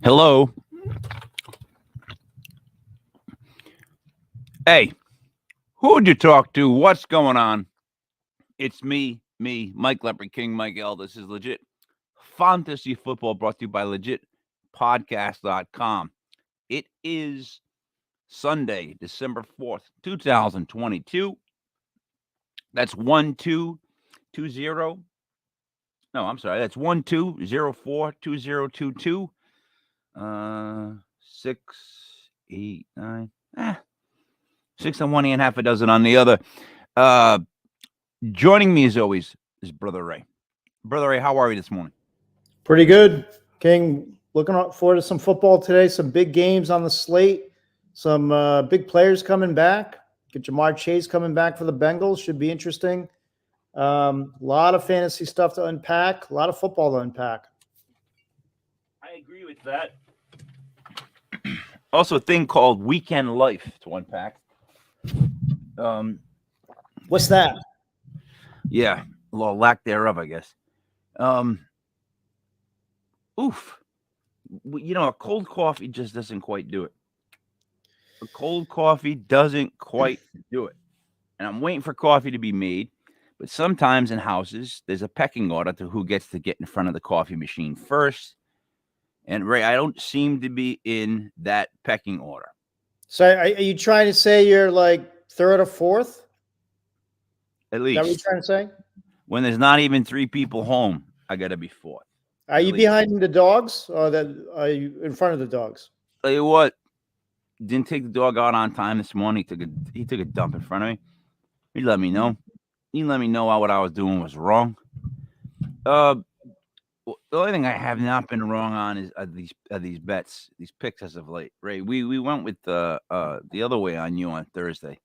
Hello. Hey, who would you talk to? What's going on? It's me, Mike Leopard King, Mike L. This is Legit Fantasy Football brought to you by LegitPodcast.com. It is Sunday, December 4th, 2022. That's 1220. No, I'm sorry. That's 12042022. 6, 8, 9. 6 on one hand, half a dozen on the other. Joining me as always is Brother Ray. Brother Ray, how are you this morning? Pretty good, King. Looking forward to some football today. Some big games on the slate. Some big players coming back. Get Jamar Chase coming back for the Bengals. Should be interesting. A lot of fantasy stuff to unpack. A lot of football to unpack. I agree with that. Also, a thing called weekend life to unpack. What's that? Yeah, well, lack thereof, I guess. A cold coffee just doesn't quite do it. A cold coffee doesn't quite do it. And I'm waiting for coffee to be made. But sometimes in houses, there's a pecking order to who gets to get in front of the coffee machine first. And Ray, I don't seem to be in that pecking order. So are you trying to say you're like third or fourth? At least. Is that what you're trying to say? When there's not even 3 people home, I got to be fourth. Are you behind the dogs or are you in front of the dogs? Tell you what, didn't take the dog out on time this morning. He took a dump in front of me. He let me know. He let me know what I was doing was wrong. The only thing I have not been wrong on is these bets, these picks as of late. Ray, we went with the other way on you on Thursday,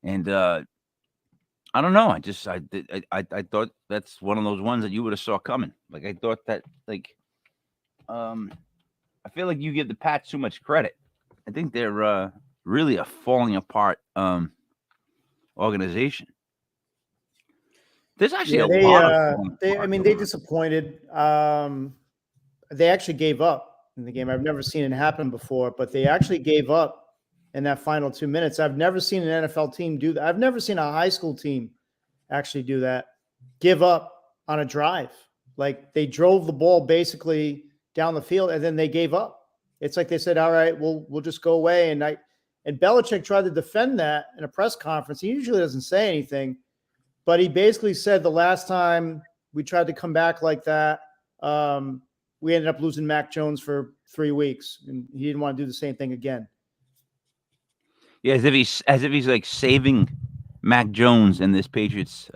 and I don't know. I thought that's one of those ones that you would have saw coming. Like I thought that I feel like you give the Pats too much credit. I think they're really a falling apart organization. There's actually a lot of they disappointed. They actually gave up in the game. I've never seen it happen before, but they actually gave up in that final 2 minutes. I've never seen an NFL team do that. I've never seen a high school team actually do that. Give up on a drive. Like they drove the ball basically down the field and then they gave up. It's like they said, all right, we'll just go away. And Belichick tried to defend that in a press conference. He usually doesn't say anything, but he basically said the last time we tried to come back like that, we ended up losing Mac Jones for 3 weeks, and he didn't want to do the same thing again. Yeah, as if he's like saving Mac Jones and this Patriots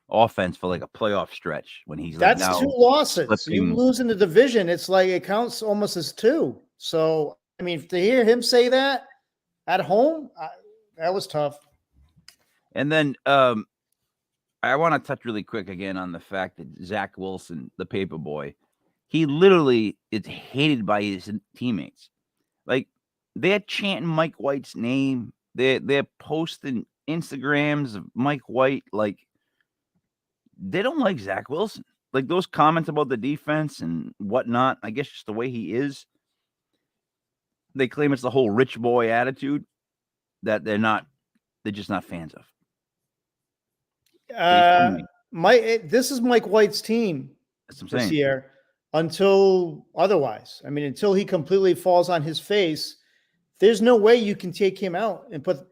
offense for like a playoff stretch when he's that's like now 2 losses. slipping. You lose in the division, it's like it counts almost as 2. So I mean, to hear him say that at home, that was tough. And then I want to touch really quick again on the fact that Zach Wilson, the paper boy, he literally is hated by his teammates. Like they're chanting Mike White's name. They're posting Instagrams of Mike White. Like they don't like Zach Wilson. Like those comments about the defense and whatnot. I guess just the way he is. They claim it's the whole rich boy attitude that they're just not fans of. This is Mike White's team this year until otherwise. I mean, until he completely falls on his face, there's no way you can take him out and put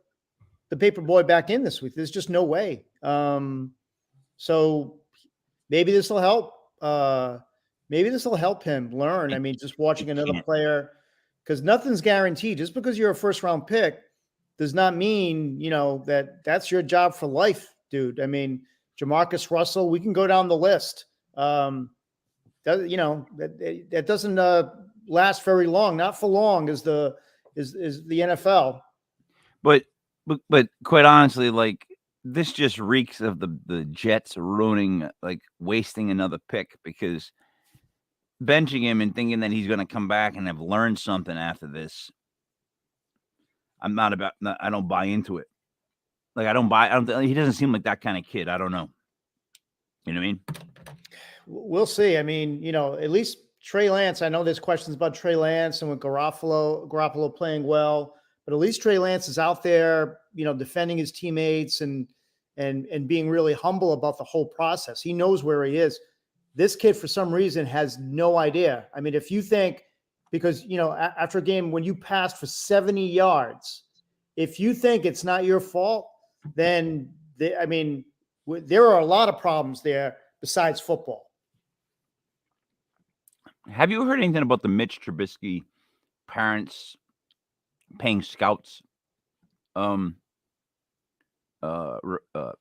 the paper boy back in this week. There's just no way. So maybe this will help. Maybe this will help him learn. I mean, just watching another player, because nothing's guaranteed. Just because you're a first-round pick does not mean, that's your job for life, dude. I mean, Jamarcus Russell, we can go down the list. That doesn't last very long. Not for long is the NFL. But quite honestly, like this just reeks of the Jets wasting another pick because benching him and thinking that he's going to come back and have learned something after this. I don't buy into it. Like he doesn't seem like that kind of kid. I don't know. You know what I mean? We'll see. I mean, at least Trey Lance, I know there's questions about Trey Lance and with Garoppolo playing well, but at least Trey Lance is out there, defending his teammates and being really humble about the whole process. He knows where he is. This kid, for some reason, has no idea. I mean, if you think, because, after a game when you passed for 70 yards, if you think it's not your fault, then, there are a lot of problems there besides football. Have you heard anything about the Mitch Trubisky parents paying scouts?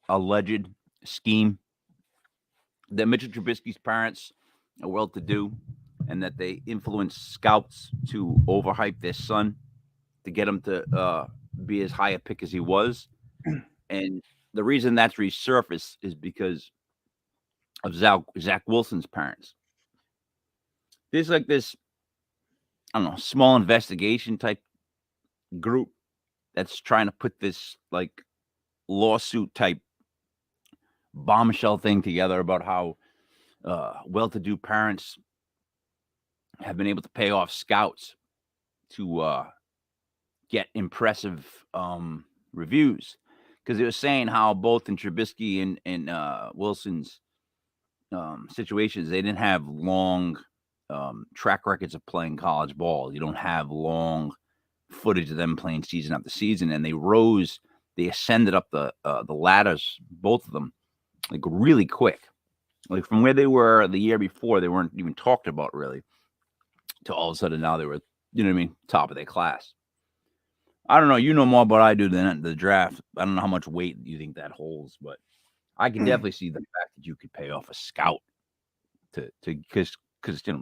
Alleged scheme that Mitchell Trubisky's parents are well-to-do and that they influence scouts to overhype their son to get him to be as high a pick as he was. And the reason that's resurfaced is because of Zach Wilson's parents. There's like this, I don't know, small investigation type group that's trying to put this like lawsuit type bombshell thing together about how well-to-do parents have been able to pay off scouts to get impressive reviews, because they were saying how both in Trubisky and Wilson's situations, they didn't have long track records of playing college ball. You don't have long footage of them playing season after season, and they ascended up the ladders, both of them, like really quick. Like from where they were the year before, they weren't even talked about really, to all of a sudden now they were, top of their class. I don't know. You know more about I do than the draft. I don't know how much weight you think that holds, but I can definitely see the fact that you could pay off a scout because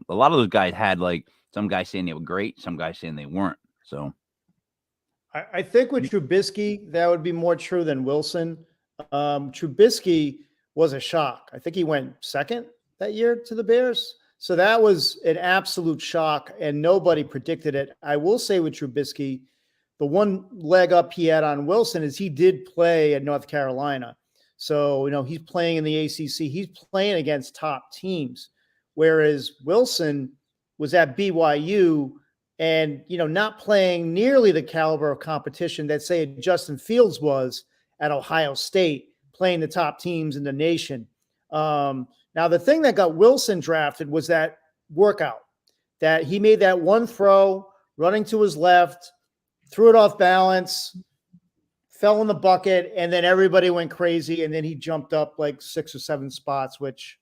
a lot of those guys had like some guys saying they were great, some guys saying they weren't. So I think with Trubisky, that would be more true than Wilson. Trubisky was a shock. I think he went second that year to the Bears. So that was an absolute shock, and nobody predicted it. I will say with Trubisky, the one leg up he had on Wilson is he did play at North Carolina. So, he's playing in the ACC. He's playing against top teams, whereas Wilson was at BYU and, not playing nearly the caliber of competition that, say, Justin Fields was at Ohio State, playing the top teams in the nation. Now, the thing that got Wilson drafted was that workout, that he made that one throw running to his left, threw it off balance, fell in the bucket, and then everybody went crazy, and then he jumped up like 6 or 7 spots, which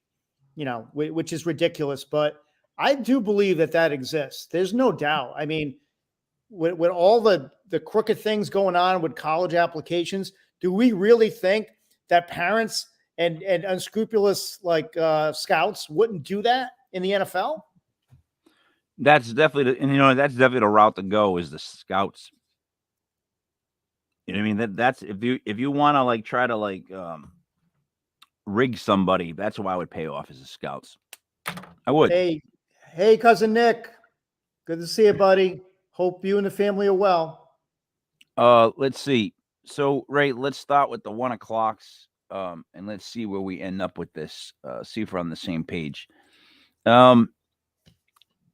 is ridiculous. But I do believe that exists. There's no doubt. I mean, with all the crooked things going on with college applications, do we really think that parents and unscrupulous scouts wouldn't do that in the NFL? That's definitely the route to go, is the scouts. You know what I mean? That's if you want to try to rig somebody, that's who I would pay off, as the scouts. I would. Hey, cousin Nick, good to see you, buddy. Hope you and the family are well. Let's see. So, Ray, let's start with the 1 o'clocks, and let's see where we end up with this. See if we're on the same page.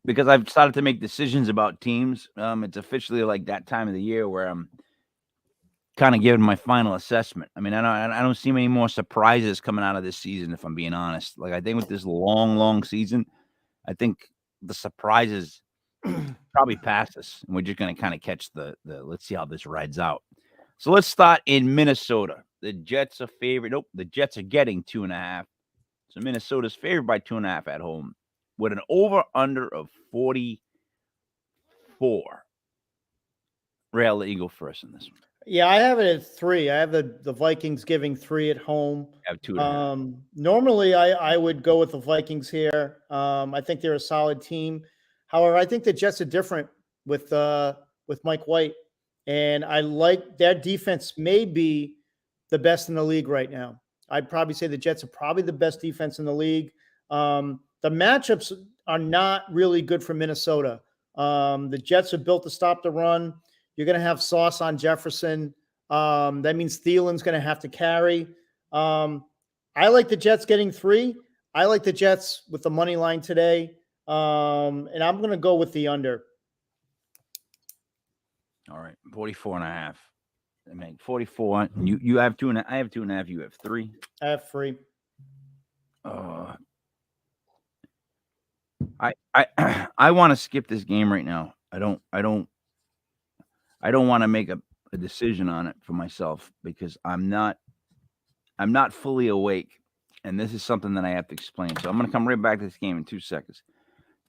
Because I've started to make decisions about teams. It's officially like that time of the year where I'm kind of giving my final assessment. I mean, I don't see many more surprises coming out of this season, if I'm being honest. Like, I think with this long season, I think the surprises probably past us, and we're just going to kind of catch the let's see how this rides out. So let's start in Minnesota. The Jets are favored. Nope, the Jets are getting 2.5. So Minnesota's favored by 2.5 at home with an over-under of 44. Ray, I'll let you go first in this one. Yeah, I have it at 3. I have the Vikings giving 3 at home. I have 2.5. Normally, I would go with the Vikings here. I think they're a solid team. However, I think the Jets are different with Mike White, and I like their defense. May be the best in the league right now. I'd probably say the Jets are probably the best defense in the league. The matchups are not really good for Minnesota. The Jets are built to stop the run. You're going to have Sauce on Jefferson. That means Thielen's going to have to carry. I like the Jets getting 3. I like the Jets with the money line today. And I'm going to go with the under. All right, 44.5. I mean, 44. You have 2.5. I have 2.5. You have 3. I have 3. I want to skip this game right now. I don't want to make a decision on it for myself because I'm not fully awake, and this is something that I have to explain. So I'm going to come right back to this game in 2 seconds.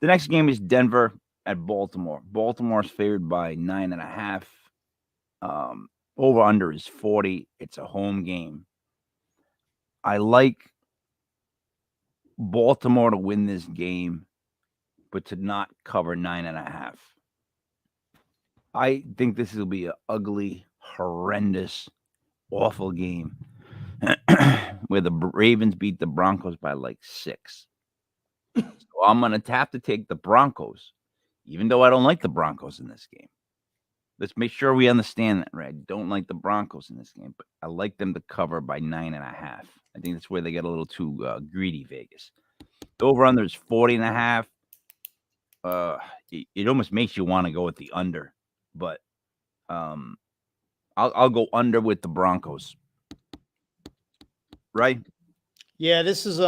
The next game is Denver at Baltimore. Baltimore's favored by 9.5. Over under is 40. It's a home game. I like Baltimore to win this game, but to not cover 9.5. I think this will be an ugly, horrendous, awful game where the Ravens beat the Broncos by like 6. So I'm going to have to take the Broncos, even though I don't like the Broncos in this game. Let's make sure we understand that, right? I don't like the Broncos in this game, but I like them to cover by 9.5. I think that's where they get a little too greedy, Vegas. The over-under is 40.5. It almost makes you want to go with the under, but I'll go under with the Broncos. Right? Yeah, this is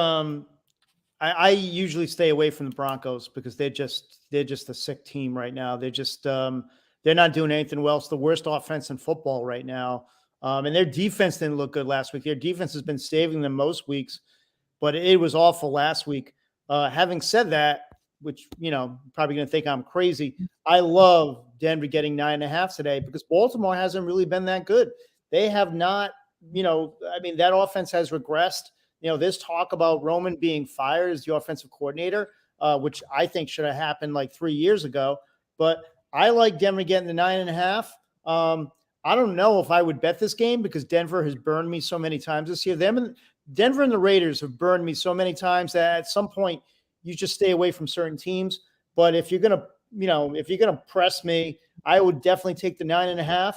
I usually stay away from the Broncos because they're just a sick team right now. They're just they're not doing anything well. It's the worst offense in football right now. And their defense didn't look good last week. Their defense has been saving them most weeks, but it was awful last week. Having said that, which, probably going to think I'm crazy, I love Denver getting 9.5 today because Baltimore hasn't really been that good. They have not, that offense has regressed. There's talk about Roman being fired as the offensive coordinator, which I think should have happened like 3 years ago. But I like Denver getting the 9.5. I don't know if I would bet this game because Denver has burned me so many times this year. Denver and the Raiders have burned me so many times that at some point you just stay away from certain teams. But if you're gonna press me, I would definitely take the 9.5.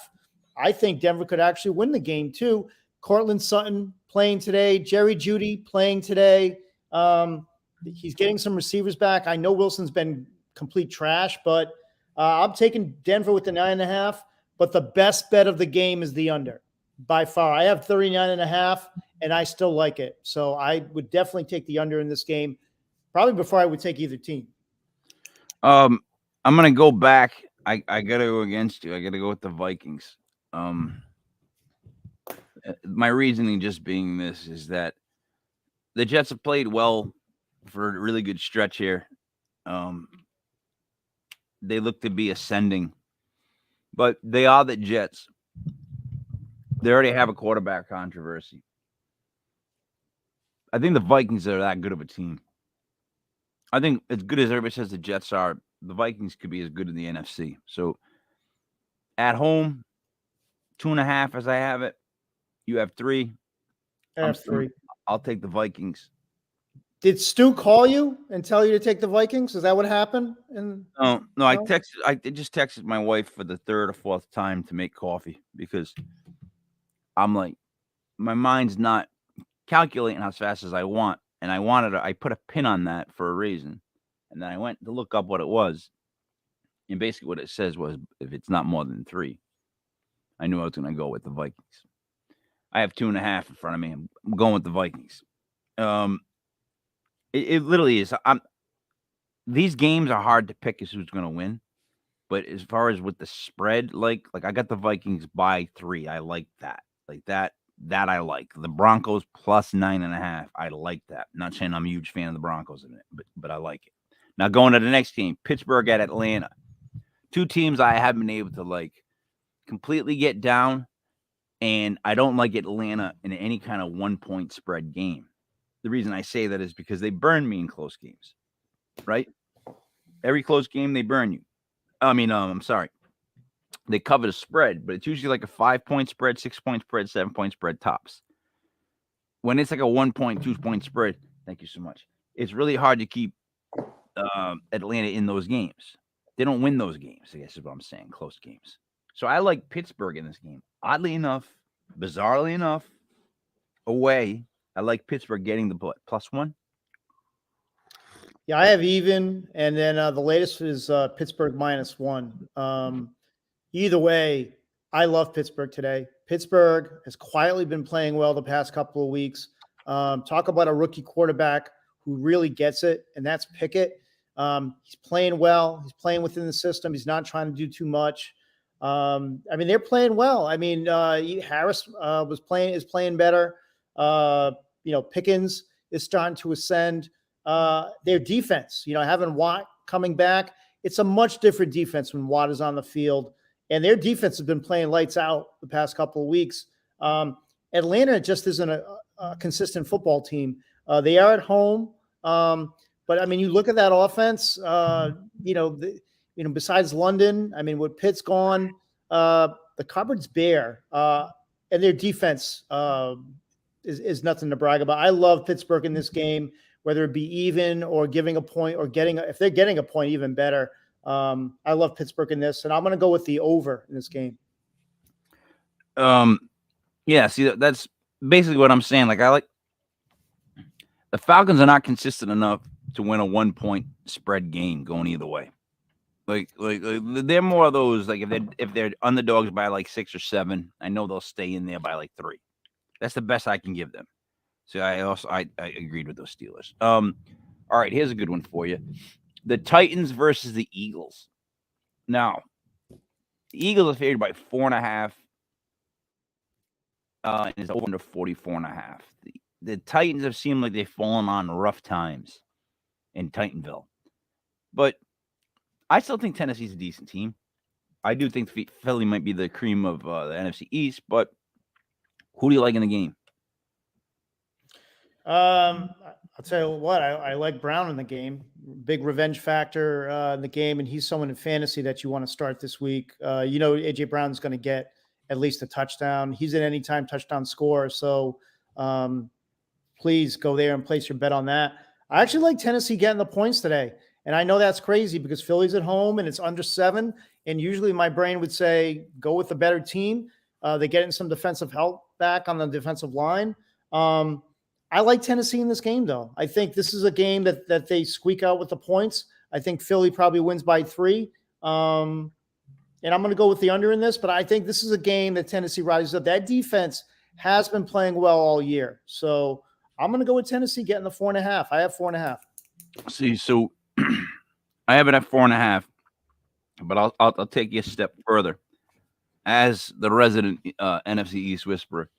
I think Denver could actually win the game too. Cortland Sutton playing today, Jerry Jeudy playing today. He's getting some receivers back. I know Wilson's been complete trash, but I'm taking Denver with the 9.5. But the best bet of the game is the under by far. I have 39.5, and I still like it. So I would definitely take the under in this game, probably before I would take either team. I'm gonna go back. I gotta go against you. I gotta go with the Vikings. My reasoning just being this is that the Jets have played well for a really good stretch here. They look to be ascending, but they are the Jets. They already have a quarterback controversy. I think the Vikings are that good of a team. I think as good as everybody says the Jets are, the Vikings could be as good in the NFC. So at home, 2.5 as I have it. You have 3. I have 3. I'll take the Vikings. Did Stu call you and tell you to take the Vikings? Is that what happened? No. I just texted my wife for the 3rd or 4th time to make coffee because I'm like, my mind's not calculating as fast as I want. And I put a pin on that for a reason. And then I went to look up what it was. And basically what it says was, if it's not more than 3, I knew I was going to go with the Vikings. I have 2.5 in front of me. I'm going with the Vikings. It literally is. These games are hard to pick as who's going to win. But as far as with the spread, like I got the Vikings by 3. I like that. Like that I like. The Broncos plus 9.5. I like that. I'm not saying I'm a huge fan of the Broncos in it, but I like it. Now going to the next game, Pittsburgh at Atlanta. 2 teams I haven't been able to completely get down. And I don't like Atlanta in any kind of 1-point spread game. The reason I say that is because they burn me in close games, right? Every close game, they burn you. I'm sorry. They cover the spread, but it's usually like a 5-point spread, 6-point spread, 7-point spread tops. When it's like a 1-point, 2-point spread, thank you so much. It's really hard to keep Atlanta in those games. They don't win those games, I guess is what I'm saying, close games. So I like Pittsburgh in this game. Oddly enough, bizarrely enough, away, I like Pittsburgh getting the +1. Yeah, I have even, and then the latest is Pittsburgh -1. Either way, I love Pittsburgh today. Pittsburgh has quietly been playing well the past couple of weeks. Talk about a rookie quarterback who really gets it, and that's Pickett. He's playing well. He's playing within the system. He's not trying to do too much. I mean, they're playing well. I mean, Harris is playing better. Pickens is starting to ascend. Their defense, having Watt coming back, it's a much different defense when Watt is on the field. And their defense has been playing lights out the past couple of weeks. Atlanta just isn't a consistent football team. They are at home, but I mean, you look at that offense. Besides London, I mean, with Pitt's gone, the cupboard's bare, and their defense is nothing to brag about. I love Pittsburgh in this game, whether it be even or giving a point or if they're getting a point, even better. I love Pittsburgh in this, and I'm going to go with the over in this game. Yeah, see, that's basically what I'm saying. Like, I like the Falcons are not consistent enough to win a 1-point spread game going either way. Like they're more of those, like if they're underdogs by like 6 or 7, I know they'll stay in there by like 3. That's the best I can give them. So I agreed with those Steelers. All right, here's a good one for you. The Titans versus the Eagles. Now, the Eagles are favored by 4.5. And it's over under 44.5. The Titans have seemed like they've fallen on rough times in Titanville. But I still think Tennessee's a decent team. I do think Philly might be the cream of the NFC East, but who do you like in the game? I'll tell you what, I like Brown in the game. Big revenge factor in the game, and he's someone in fantasy that you want to start this week. AJ Brown's going to get at least a touchdown. He's an anytime touchdown scorer, so please go there and place your bet on that. I actually like Tennessee getting the points today, and I know that's crazy because Philly's at home and it's under 7, and usually my brain would say go with the better team. They're getting some defensive help back on the defensive line. I like Tennessee in this game, though. I think this is a game that they squeak out with the points. I think Philly probably wins by 3. And I'm going to go with the under in this, but I think this is a game that Tennessee rises up. That defense has been playing well all year. So I'm going to go with Tennessee getting the 4.5. I have 4.5. See, so I have it at 4.5, but I'll take you a step further. As the resident NFC East whisperer,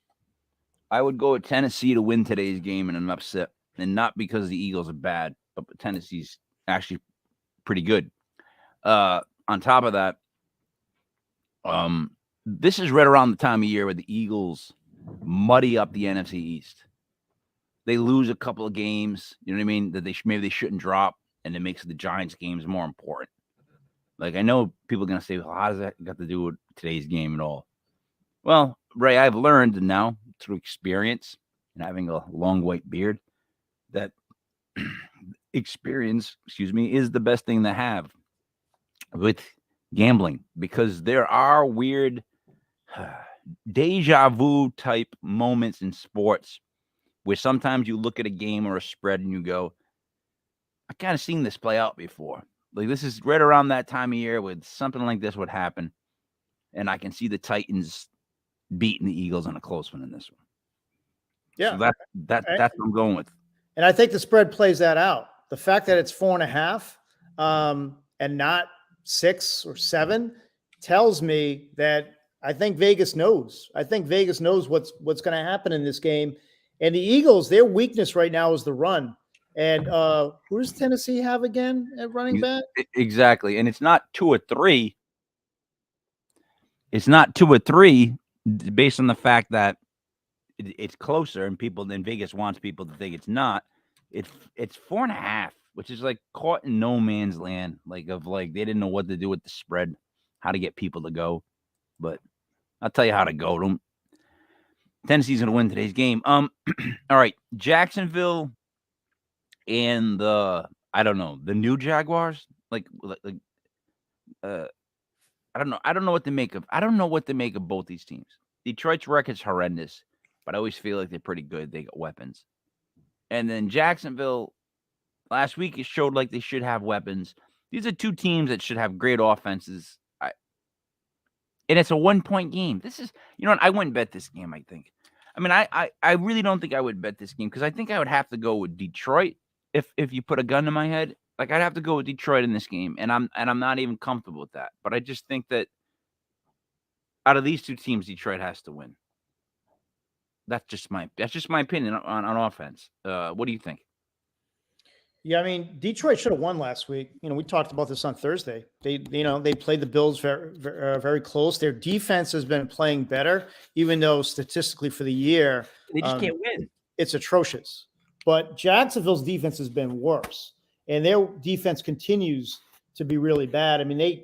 I would go with Tennessee to win today's game in an upset, and not because the Eagles are bad, but Tennessee's actually pretty good. On top of that, this is right around the time of year where the Eagles muddy up the NFC East. They lose a couple of games, you know what I mean, that maybe they shouldn't drop, and it makes the Giants games more important. Like, I know people are going to say, well, how does that got to do with today's game at all? Well, Ray, I've learned now through experience and having a long white beard that experience, is the best thing to have with gambling, because there are weird deja vu type moments in sports where sometimes you look at a game or a spread and you go, I kind of seen this play out before. Like, this is right around that time of year where something like this would happen. And I can see the Titans beating the Eagles on a close one in this one. Yeah. So that's what I'm going with. And I think the spread plays that out. The fact that it's 4.5 and not 6 or 7 tells me that I think Vegas knows. I think Vegas knows what's going to happen in this game. And the Eagles, their weakness right now is the run. And who does Tennessee have again at running back? Exactly. And it's not 2 or 3. It's not 2 or 3 based on the fact that it's closer and people in Vegas wants people to think it's not. It's 4.5, which is like caught in no man's land. Like they didn't know what to do with the spread, how to get people to go. But I'll tell you how to go. Tennessee's gonna win today's game. All right, Jacksonville and the new Jaguars. I don't know what to make of. I don't know what to make of both these teams. Detroit's record's horrendous, but I always feel like they're pretty good. They got weapons. And then Jacksonville, Last week, it showed like they should have weapons. These are two teams that should have great offenses. And it's a 1-point game. This is, you know what? I wouldn't bet this game, I think. I mean, I really don't think I would bet this game because I think I would have to go with Detroit if you put a gun to my head. Like I'd have to go with Detroit in this game, and I'm not even comfortable with that. But I just think that out of these two teams, Detroit has to win. That's just my opinion on offense. What do you think? Yeah, I mean, Detroit should have won last week. You know, we talked about this on Thursday. They played the Bills very close. Their defense has been playing better, even though statistically for the year They just can't win. It's atrocious. But Jacksonville's defense has been worse, and their defense continues to be really bad. I mean, they,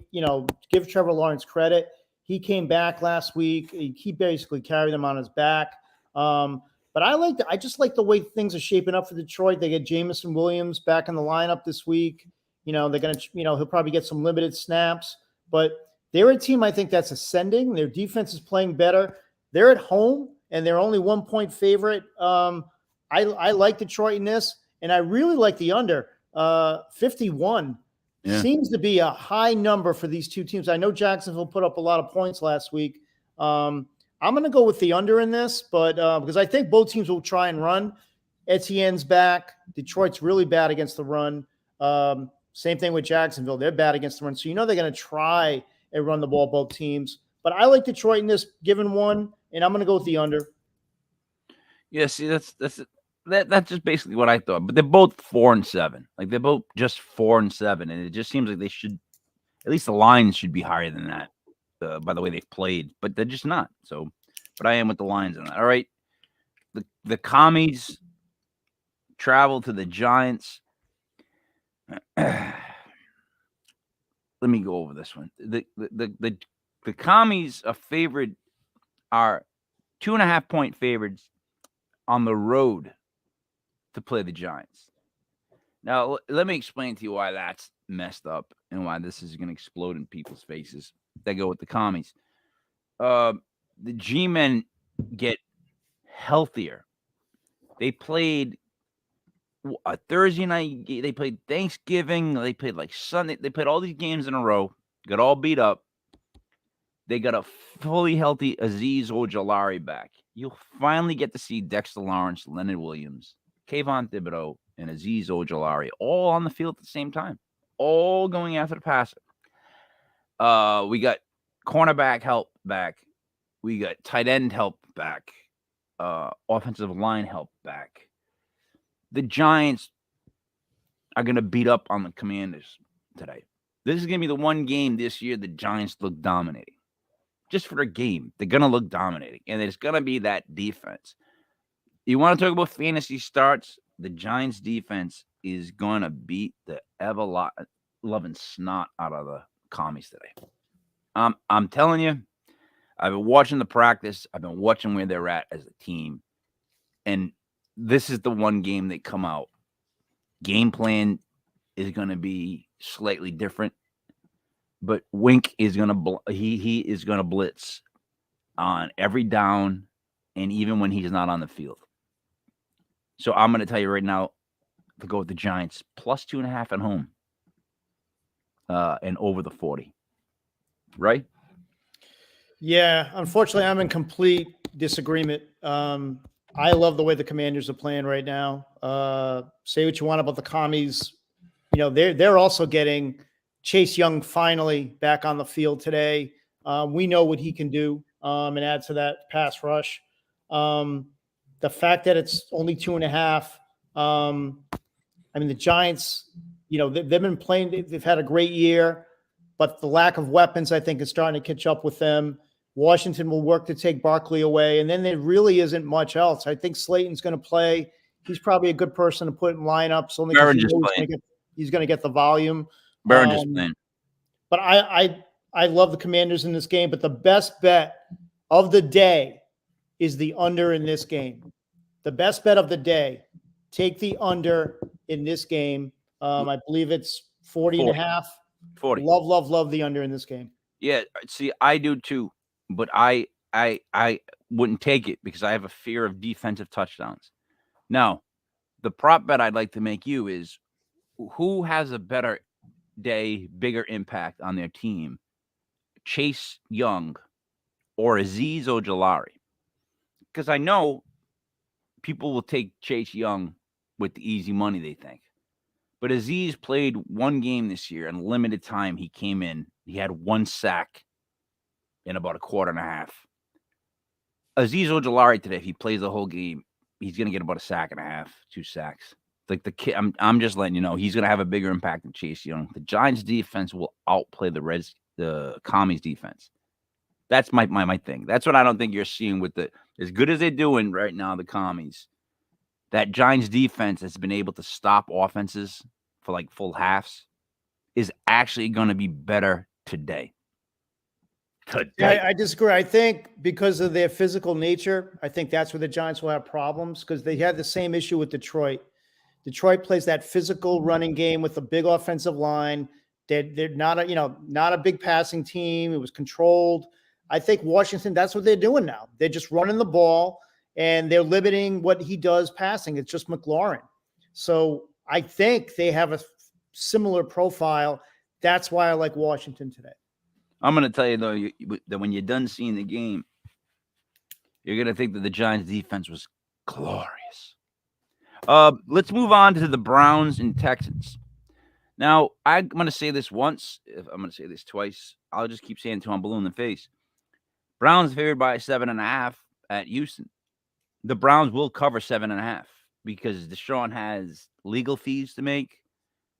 give Trevor Lawrence credit. He came back last week. He basically carried them on his back. But I just like the way things are shaping up for Detroit. They get Jameson Williams back in the lineup this week. They're going to, he'll probably get some limited snaps, but they're a team I think that's ascending. Their defense is playing better. They're at home and they're only 1-point favorite. I like Detroit in this, and I really like the under 51. Yeah. Seems to be a high number for these two teams. I know Jacksonville put up a lot of points last week. I'm going to go with the under in this, but because I think both teams will try and run. Etienne's back. Detroit's really bad against the run. Same thing with Jacksonville. They're bad against the run. So they're going to try and run the ball, both teams. But I like Detroit in this given one, and I'm going to go with the under. Yeah, see, that's just basically what I thought. But they're both 4-7. Like they're both just 4-7, and it just seems like they should, at least the lines should be higher than that. By the way they've played, but they're just not. So, but I am with the Lions on that. All right, the Commies travel to the Giants. Let me go over this one. The Commies are 2.5-point favorites on the road to play the Giants. Now, let me explain to you why that's messed up and why this is going to explode in people's faces. They go with the Commies. The G-men get healthier. They played a Thursday night. They played Thanksgiving. They played like Sunday. They played all these games in a row. Got all beat up. They got a fully healthy Azeez Ojulari back. You'll finally get to see Dexter Lawrence, Leonard Williams, Kayvon Thibodeau, and Azeez Ojulari all on the field at the same time, all going after the passer. We got cornerback help back. We got tight end help back. Offensive line help back. The Giants are going to beat up on the Commanders today. This is going to be the one game this year the Giants look dominating. Just for a game, they're going to look dominating. And it's going to be that defense. You want to talk about fantasy starts? The Giants defense is going to beat the ever-loving snot out of the Commies today. I'm telling you, I've been watching the practice. I've been watching where they're at as a team. And this is the one game they come out. Game plan is going to be slightly different. But Wink is going to he is going to blitz on every down and even when he's not on the field. So I'm going to tell you right now to go with the Giants plus 2.5 at home and over the 40. Right? Yeah, unfortunately, I'm in complete disagreement. I love the way the Commanders are playing right now. Say what you want about the Commies. They're also getting Chase Young finally back on the field today. We know what he can do and add to that pass rush. The fact that it's only 2.5. I mean, the Giants, they've been playing. They've had a great year, but the lack of weapons, I think, is starting to catch up with them. Washington will work to take Barkley away, and then there really isn't much else. I think Slayton's going to play. He's probably a good person to put in lineups. Only he's going to get the volume. Barron just playing. But I love the Commanders in this game, but the best bet of the day is the under in this game. The best bet of the day, take the under in this game. I believe it's 40.5. 40. Love the under in this game. Yeah, see, I do too, but I wouldn't take it because I have a fear of defensive touchdowns. Now, the prop bet I'd like to make you is who has a better day, bigger impact on their team, Chase Young or Azeez Ojulari? Because I know people will take Chase Young with the easy money, they think. But Azeez played one game this year and limited time. He came in. He had one sack in about a quarter and a half. Azeez Ojulari today, if he plays the whole game, he's going to get about a sack and a half, 2 sacks. Like the kid, I'm just letting you know, he's going to have a bigger impact than Chase Young. The Giants' defense will outplay the Commies' defense. That's my thing. That's what I don't think you're seeing with as good as they're doing right now, the Commies. That Giants defense has been able to stop offenses for like full halves is actually going to be better today. Yeah, I disagree. I think because of their physical nature, I think that's where the Giants will have problems because they had the same issue with Detroit. Detroit plays that physical running game with a big offensive line. They're not a big passing team. It was controlled. I think Washington, that's what they're doing now. They're just running the ball and they're limiting what he does passing. It's just McLaurin. So I think they have a similar profile. That's why I like Washington today. I'm going to tell you, though, that when you're done seeing the game, you're going to think that the Giants' defense was glorious. Let's move on to the Browns and Texans. Now, I'm going to say this once. If I'm going to say this twice, I'll just keep saying it until I'm blue in the face. Browns favored by 7.5 at Houston. The Browns will cover 7.5 because Deshaun has legal fees to make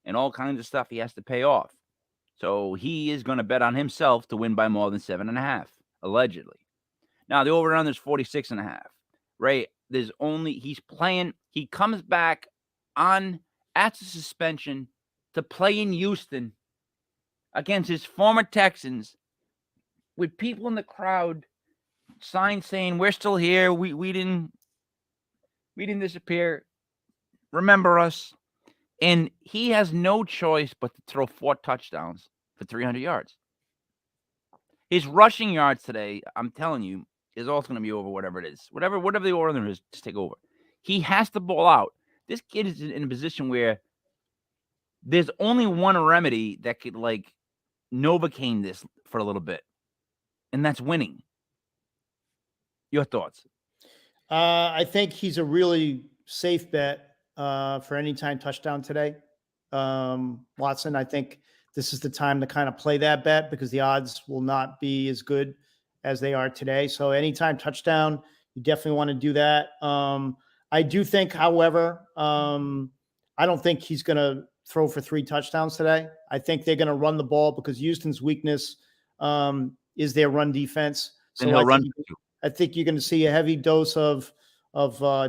and all kinds of stuff he has to pay off. So he is going to bet on himself to win by more than 7.5, allegedly. Now, the over-under is 46.5. Right? He's playing. He comes back after suspension to play in Houston against his former Texans with people in the crowd signs saying, "We're still here. We didn't disappear. Remember us." And he has no choice but to throw 4 touchdowns for 300 yards. His rushing yards today, I'm telling you, is also going to be over whatever it is. Whatever the order is, just take over. He has to ball out. This kid is in a position where there's only one remedy that could, like, Novocaine this for a little bit, and that's winning. Your thoughts? I think he's a really safe bet for anytime touchdown today. Watson, I think this is the time to kind of play that bet because the odds will not be as good as they are today. So anytime touchdown, you definitely want to do that. I do think, however, I don't think he's going to throw for 3 touchdowns today. I think they're going to run the ball because Houston's weakness is their run defense. So I think you're going to see a heavy dose of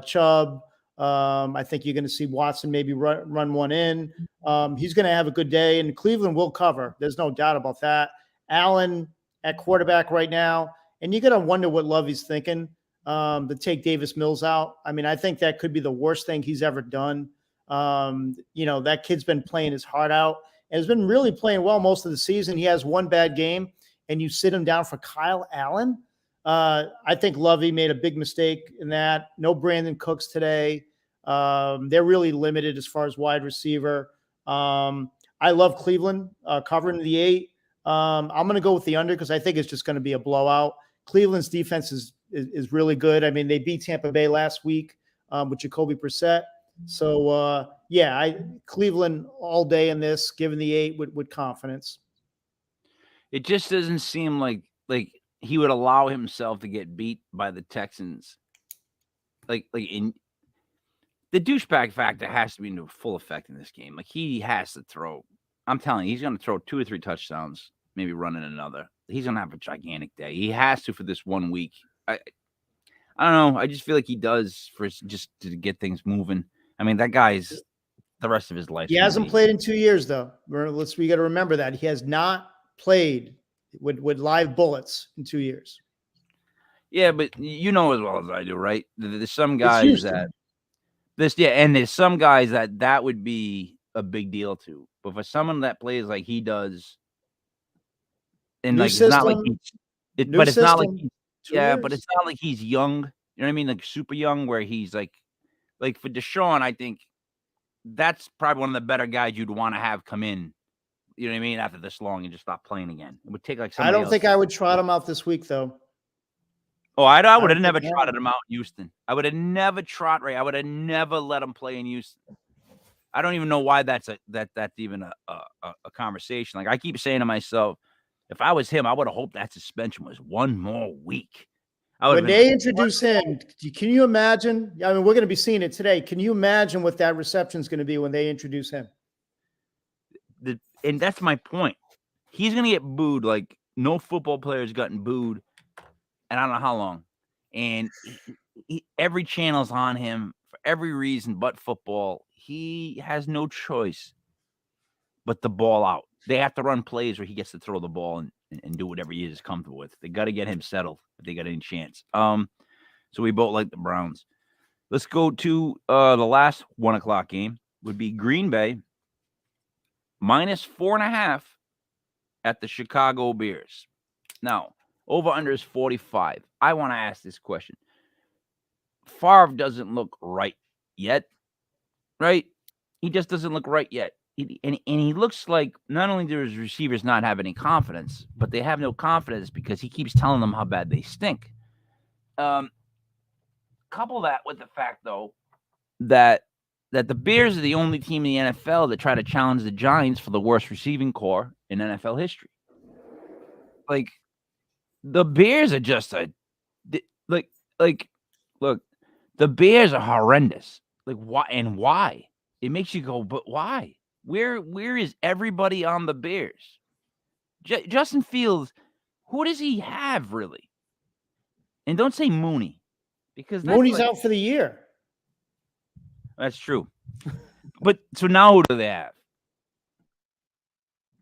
Chubb. I think you're going to see Watson maybe run one in. He's going to have a good day, and Cleveland will cover. There's no doubt about that. Allen at quarterback right now, and you're going to wonder what Lovey's thinking to take Davis Mills out. I mean, I think that could be the worst thing he's ever done. That kid's been playing his heart out and has been really playing well most of the season. He has one bad game, and you sit him down for Kyle Allen. I think Lovey made a big mistake in that. No Brandon Cooks today. They're really limited as far as wide receiver. I love Cleveland covering the 8. I'm going to go with the under because I think it's just going to be a blowout. Cleveland's defense is really good. I mean, they beat Tampa Bay last week with Jacoby Brissett. So, Cleveland all day in this, given the 8 with confidence. It just doesn't seem like he would allow himself to get beat by the Texans. Like in the douchebag factor has to be into full effect in this game. Like he has to throw. I'm telling you, he's going to throw 2 or 3 touchdowns, maybe running another. He's going to have a gigantic day. He has to for this 1 week. I don't know. I just feel like he does for just to get things moving. I mean, that guy's the rest of his life. He hasn't played in 2 years, though. We got to remember that he has not played with live bullets in 2 years. Yeah, but you know as well as I do, right? There's some guys and there's some guys that would be a big deal to. But for someone that plays like he does, and it's not like it's not like he's young. You know what I mean? Like super young, where he's like for Deshaun, I think that's probably one of the better guys you'd want to have come in. You know what I mean? After this long and just stop playing again. It would take like I somebody don't else. think I would trot him out this week, though. Oh, I would I have don't never think trotted him out in Houston. I would have never trot Ray. I would have never let him play in Houston. I don't even know why that's even a conversation. Like I keep saying to myself, if I was him, I would have hoped that suspension was one more week. When they introduce him, can you imagine? I mean, we're going to be seeing it today. Can you imagine what that reception is going to be when they introduce him? And that's my point. He's going to get booed like no football player's gotten booed, and I don't know how long. And every channel's on him for every reason but football. He has no choice but the ball out. They have to run plays where he gets to throw the ball and do whatever he is comfortable with. They got to get him settled if they got any chance. So we both like the Browns. Let's go to the last 1 o'clock game. Would be Green Bay minus 4.5 at the Chicago Bears. Now, over under is 45. I want to ask this question. Favre doesn't look right yet, right? He just doesn't look right yet. And he looks like not only do his receivers not have any confidence, but they have no confidence because he keeps telling them how bad they stink. Couple that with the fact, though, that the Bears are the only team in the NFL that try to challenge the Giants for the worst receiving core in NFL history. Like, the Bears are just look, the Bears are horrendous. Like, why and why? It makes you go, but why? Where is everybody on the Bears? Justin Fields, who does he have really? And don't say Mooney, because Mooney's out for the year. That's true. But so now who do they have?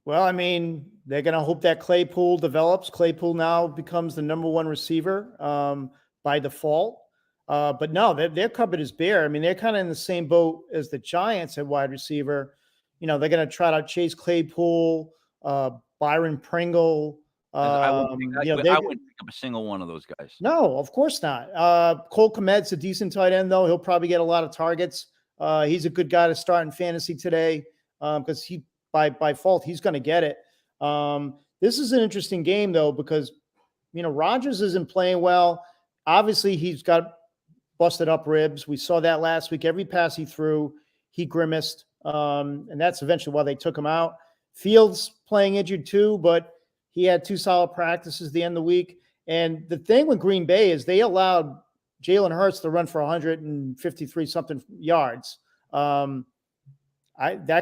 Well, I mean, they're going to hope that Claypool develops. Claypool now becomes the number one receiver by default. But no, their cupboard is bare. I mean, they're kind of in the same boat as the Giants at wide receiver. You know, they're going to try to chase Claypool, Byron Pringle. I wouldn't pick up a single one of those guys. No, of course not. Cole Kmet's a decent tight end, though. He'll probably get a lot of targets. He's a good guy to start in fantasy today because he, by default, he's going to get it. This is an interesting game, though, because, you know, Rodgers isn't playing well. Obviously, he's got busted up ribs. We saw that last week. Every pass he threw, he grimaced. And that's eventually why they took him out. Fields playing injured too, but he had 2 solid practices at the end of the week. And the thing with Green Bay is they allowed Jalen Hurts to run for 153 something yards. That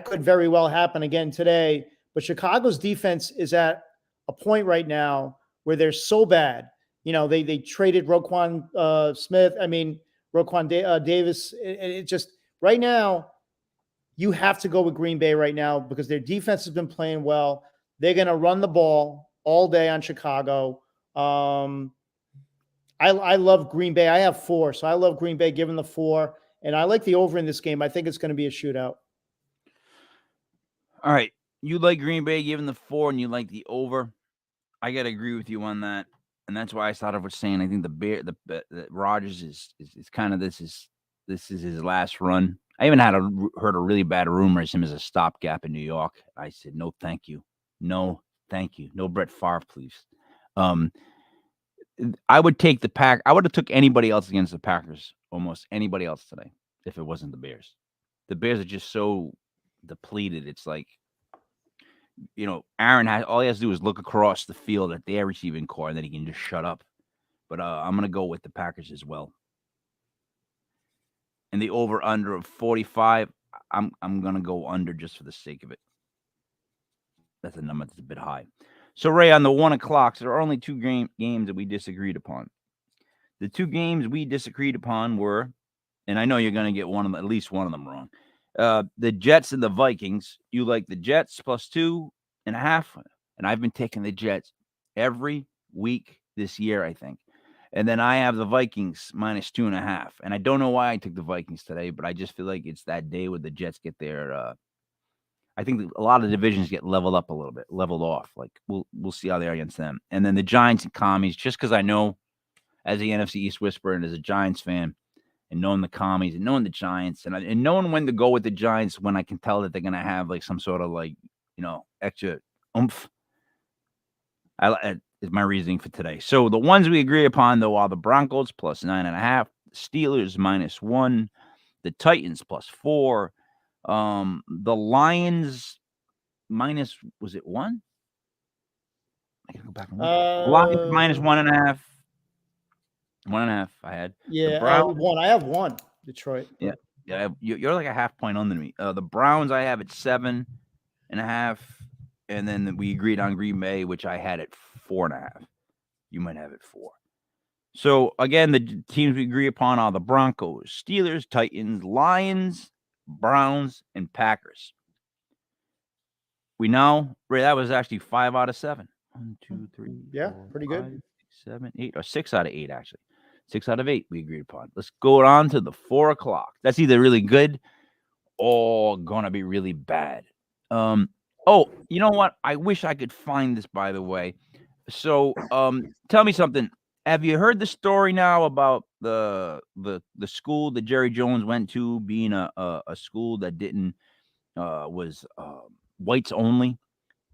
could very well happen again today. But Chicago's defense is at a point right now where they're so bad. You know, they traded Roquan Davis. It just right now, you have to go with Green Bay right now because their defense has been playing well. They're going to run the ball all day on Chicago. I love Green Bay. I have 4, so I love Green Bay given the 4, and I like the over in this game. I think it's going to be a shootout. All right, you like Green Bay given the 4, and you like the over. I got to agree with you on that, and that's why I started with saying I think the Rodgers is kind of this is his last run. I even heard a really bad rumor as him as a stopgap in New York. I said, no, thank you. No, thank you. No Brett Favre, please. I would take the Pack. I would have took anybody else against the Packers, almost anybody else today, if it wasn't the Bears. The Bears are just so depleted. It's like, you know, Aaron all he has to do is look across the field at their receiving core, and then he can just shut up. But I'm going to go with the Packers as well. And the over-under of 45, I'm going to go under just for the sake of it. That's a number that's a bit high. So, Ray, on the 1 o'clock, there are only 2 games that we disagreed upon. The 2 games we disagreed upon were, and I know you're going to get at least one of them wrong, the Jets and the Vikings. You like the Jets plus 2.5, and I've been taking the Jets every week this year, I think. And then I have the Vikings minus 2.5. And I don't know why I took the Vikings today, but I just feel like it's that day where the Jets get their I think a lot of divisions get leveled up a little bit, leveled off. Like we'll see how they are against them. And then the Giants and Commies, just because I know as the NFC East whisperer and as a Giants fan, and knowing the commies and knowing the Giants and knowing when to go with the Giants when I can tell that they're going to have like some sort of like, extra oomph. Is my reasoning for today. So the ones we agree upon, though, are the Broncos plus 9.5, Steelers -1, the Titans +4, the Lions minus, was it 1? I gotta go back and look. Lions -1.5. 1.5 I had. Yeah, I have 1, Detroit. Yeah. You're like a half point under me. The Browns I have at 7.5. And then we agreed on Green Bay, which I had at 4.5. You might have it 4. So again, the teams we agree upon are the Broncos, Steelers, Titans, Lions, Browns, and Packers. We know, Ray, that was actually 5 out of 7. 1, 2, 3. Yeah, 4, pretty 5, good. 6, 7, 8, or 6 out of 8 actually. 6 out of 8 we agreed upon. Let's go on to the 4 o'clock. That's either really good or gonna be really bad. Oh, you know what? I wish I could find this, by the way. So, tell me something. Have you heard the story now about the school that Jerry Jones went to being a school that didn't was whites only?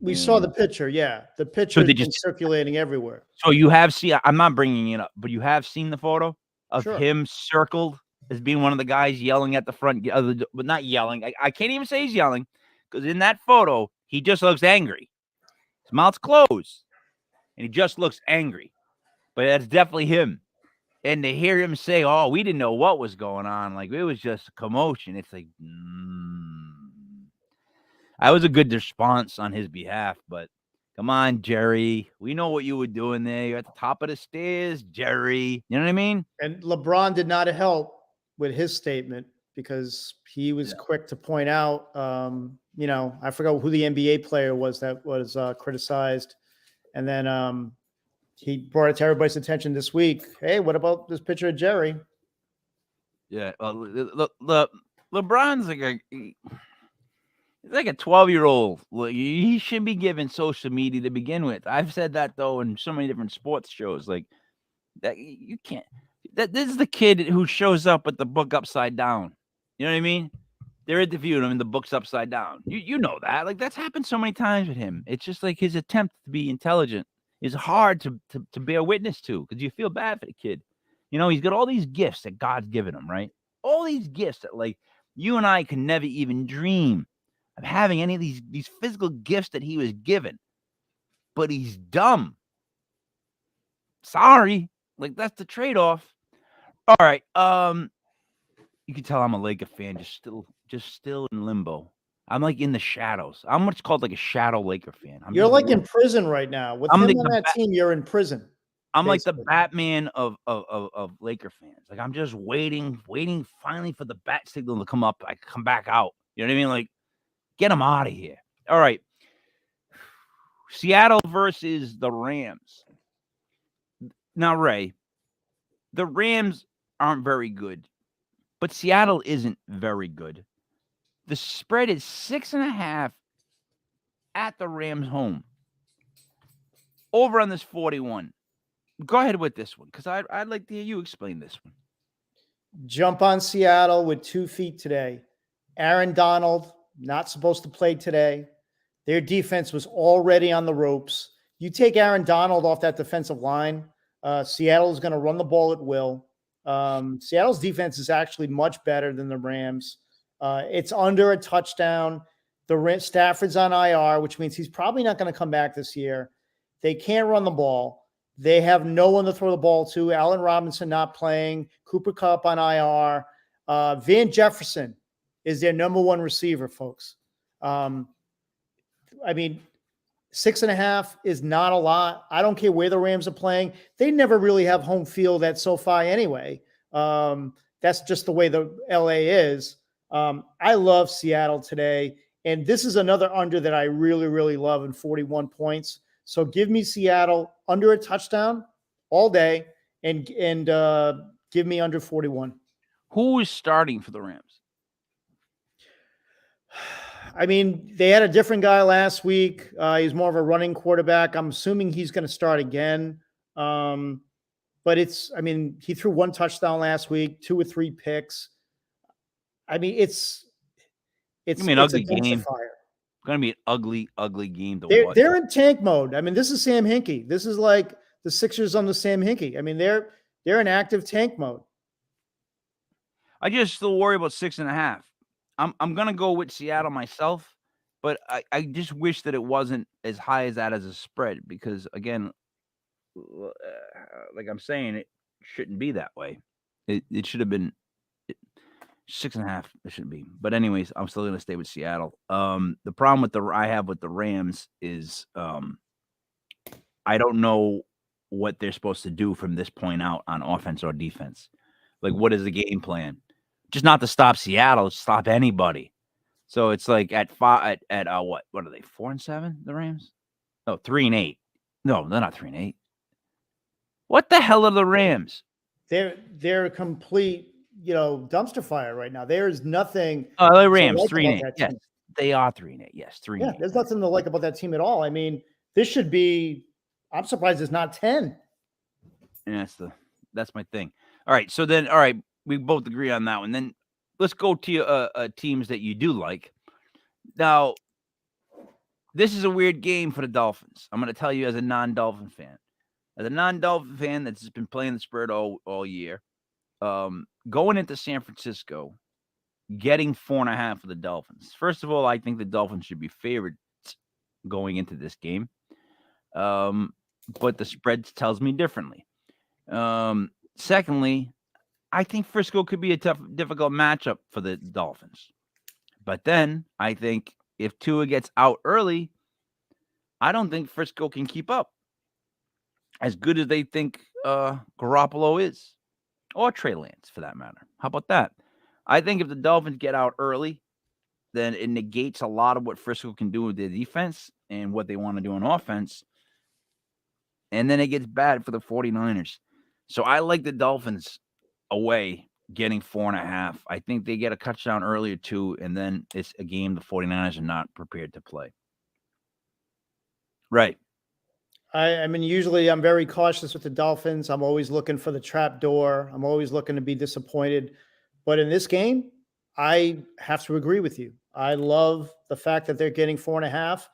We saw the picture. Yeah, the picture has been circulating everywhere. So you have seen. I'm not bringing it up, but you have seen the photo of him circled as being one of the guys yelling at the front, but not yelling. I can't even say he's yelling because in that photo he just looks angry. His mouth's closed, and he just looks angry. But that's definitely him. And to hear him say, "Oh, we didn't know what was going on," like it was just a commotion. It's like, I was a good response on his behalf, but come on, Jerry. We know what you were doing there. You're at the top of the stairs, Jerry. You know what I mean? And LeBron did not help with his statement because he was quick to point out, I forgot who the NBA player was that was criticized. And then he brought it to everybody's attention this week. Hey, what about this picture of Jerry? Yeah. LeBron's like a 12-year-old. He shouldn't be given social media to begin with. I've said that, though, in so many different sports shows. Like, that you can't. This is the kid who shows up with the book upside down. You know what I mean? They're interviewing him and the book's upside down. You know that. Like, that's happened so many times with him. It's just like his attempt to be intelligent is hard to bear witness to because you feel bad for the kid. He's got all these gifts that God's given him, right? All these gifts that, like, you and I can never even dream of having any of these physical gifts that he was given. But he's dumb. Sorry. Like, that's the trade-off. All right. You can tell I'm a Laker fan, just still in limbo. I'm like in the shadows. I'm what's called like a shadow Laker fan. You're like in prison right now. With him on that team, you're in prison. I'm basically like the Batman of Laker fans. Like I'm just waiting finally for the bat signal to come up. I come back out. You know what I mean? Like, get him out of here. All right. Seattle versus the Rams. Now, Ray, the Rams aren't very good, but Seattle isn't very good. The spread is 6.5 at the Rams' home. Over on this 41. Go ahead with this one, because I'd like to hear you explain this one. Jump on Seattle with 2 feet today. Aaron Donald, not supposed to play today. Their defense was already on the ropes. You take Aaron Donald off that defensive line, Seattle is going to run the ball at will. Seattle's defense is actually much better than the Rams. It's under a touchdown. Stafford's on IR, which means he's probably not going to come back this year. They can't run the ball. They have no one to throw the ball to. Allen Robinson not playing. Cooper Kupp on IR. Van Jefferson is their number 1 receiver, folks. 6.5 is not a lot. I don't care where the Rams are playing. They never really have home field at SoFi anyway. That's just the way the LA is. I love Seattle today. And this is another under that I really, really love in 41 points. So give me Seattle under a touchdown all day and give me under 41. Who is starting for the Rams? They had a different guy last week. He's more of a running quarterback. I'm assuming he's going to start again. But but I mean, he threw 1 touchdown last week, 2 or 3 picks. I mean, it's It's gonna be an a ugly dumpster game. fire. It's gonna be an ugly, ugly game to They're watch. they're in tank mode. I mean, this is Sam Hinkie. This is like the Sixers on the Sam Hinkie. I mean, they're in active tank mode. I just still worry about 6.5. I'm gonna go with Seattle myself, but I just wish that it wasn't as high as that as a spread because again, like I'm saying, it shouldn't be that way. It should have been 6.5. It shouldn't be. But anyways, I'm still gonna stay with Seattle. The problem I have with the Rams is I don't know what they're supposed to do from this point out on offense or defense. Like, what is the game plan? Just not to stop Seattle, stop anybody. So it's like at what are they? 4-7, the Rams? No, 3-8. No, they're not 3-8. What the hell are the Rams? They're a complete, dumpster fire right now. There is nothing. Oh, the Rams, like 3-8. about that Yes, team. they are 3-8. Yes, 3-8. Yeah, there's nothing to like about that team at all. I mean, this should be. I'm surprised it's not 10. And that's my thing. All right, so then, all right, we both agree on that one. Then let's go to teams that you do like. Now, this is a weird game for the Dolphins. I'm going to tell you as a non-Dolphin fan. As a non-Dolphin fan that's been playing the spread all year, going into San Francisco, getting 4.5 for the Dolphins. First of all, I think the Dolphins should be favored going into this game. But the spread tells me differently. Secondly, I think Frisco could be a difficult matchup for the Dolphins. But then I think if Tua gets out early, I don't think Frisco can keep up as good as they think Garoppolo is, or Trey Lance for that matter. How about that? I think if the Dolphins get out early, then it negates a lot of what Frisco can do with their defense and what they want to do on offense. And then it gets bad for the 49ers. So I like the Dolphins away getting 4.5. I think they get a touchdown earlier too, and then it's a game the 49ers are not prepared to play. Right. I mean, usually I'm very cautious with the Dolphins. I'm always looking for the trap door. I'm always looking to be disappointed. But in this game, I have to agree with you. I love the fact that they're getting 4.5.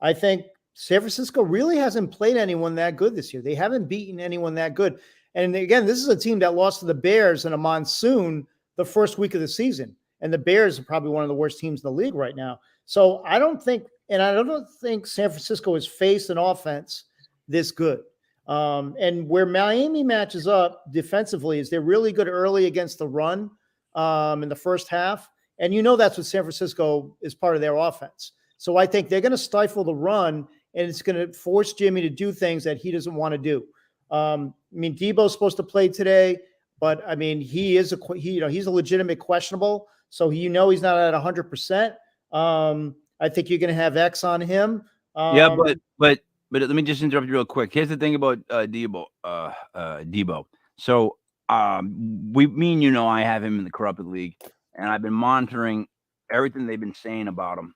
I think San Francisco really hasn't played anyone that good this year. They haven't beaten anyone that good. And again, this is a team that lost to the Bears in a monsoon the first week of the season. And the Bears are probably one of the worst teams in the league right now. So I don't think San Francisco has faced an offense this good. And where Miami matches up defensively is they're really good early against the run in the first half. And that's what San Francisco is part of their offense. So I think they're going to stifle the run, and it's going to force Jimmy to do things that he doesn't want to do. I mean, Debo's supposed to play today, but I mean, he's a legitimate questionable. So he's not at 100%. I think you're going to have X on him. Yeah, but let me just interrupt you real quick. Here's the thing about Debo. So me and I have him in the corrupted league, and I've been monitoring everything they've been saying about him,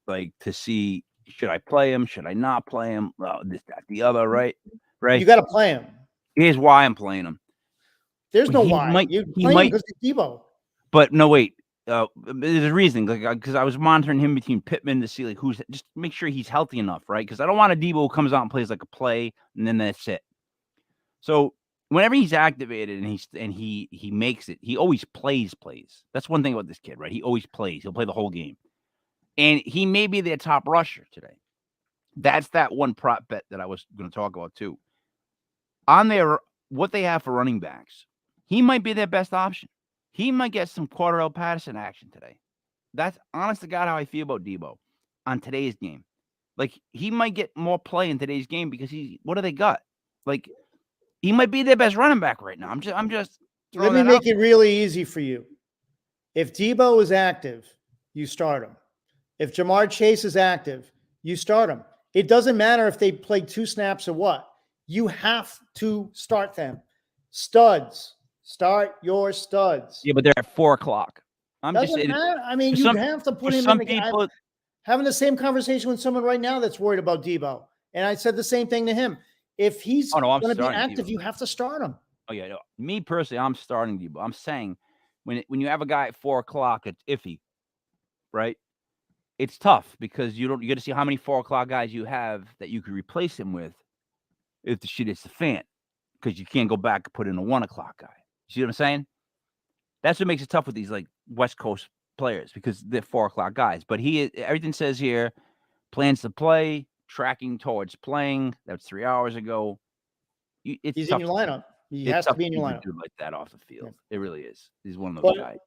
like to see should I play him, should I not play him, this, that, the other, right? Right. You got to play him. Here's why I'm playing him. There's no why. You play him because it's Debo. But no, wait. There's a reason, because I was monitoring him between Pittman to see like who's just make sure he's healthy enough, right? Because I don't want a Debo who comes out and plays like a play and then that's it. So whenever he's activated and he makes it, he always plays. That's one thing about this kid, right? He always plays. He'll play the whole game, and he may be their top rusher today. That's that one prop bet that I was going to talk about too. On what they have for running backs, he might be their best option. He might get some Cordell Patterson action today. That's honest to God how I feel about Debo on today's game. Like, he might get more play in today's game because what do they got? Like, he might be their best running back right now. I'm just let me make it really easy for you. If Debo is active, you start him. If Jamar Chase is active, you start him. It doesn't matter if they play 2 snaps or what. You have to start them. Studs. Start your studs. Yeah, but they're at 4:00. Doesn't matter. I mean, you have to put him in the game. I'm having the same conversation with someone right now that's worried about Debo. And I said the same thing to him. If he's going to be active, you have to start him. Oh yeah, no. Me personally, I'm starting you, but I'm saying when you have a guy at 4 o'clock, it's iffy, right? It's tough because you got to see how many 4 o'clock guys you have that you could replace him with if the shit hits the fan, because you can't go back and put in a 1 o'clock guy. You see what I'm saying? That's what makes it tough with these like West Coast players because they're 4 o'clock guys. But everything says here, plans to play, tracking towards playing. That's 3 hours ago. It's He's in tough your to keep. lineup. He It's has to tough be to in your keep a lineup. dude like that off the Yeah. field. It really is. He's one of those But guys.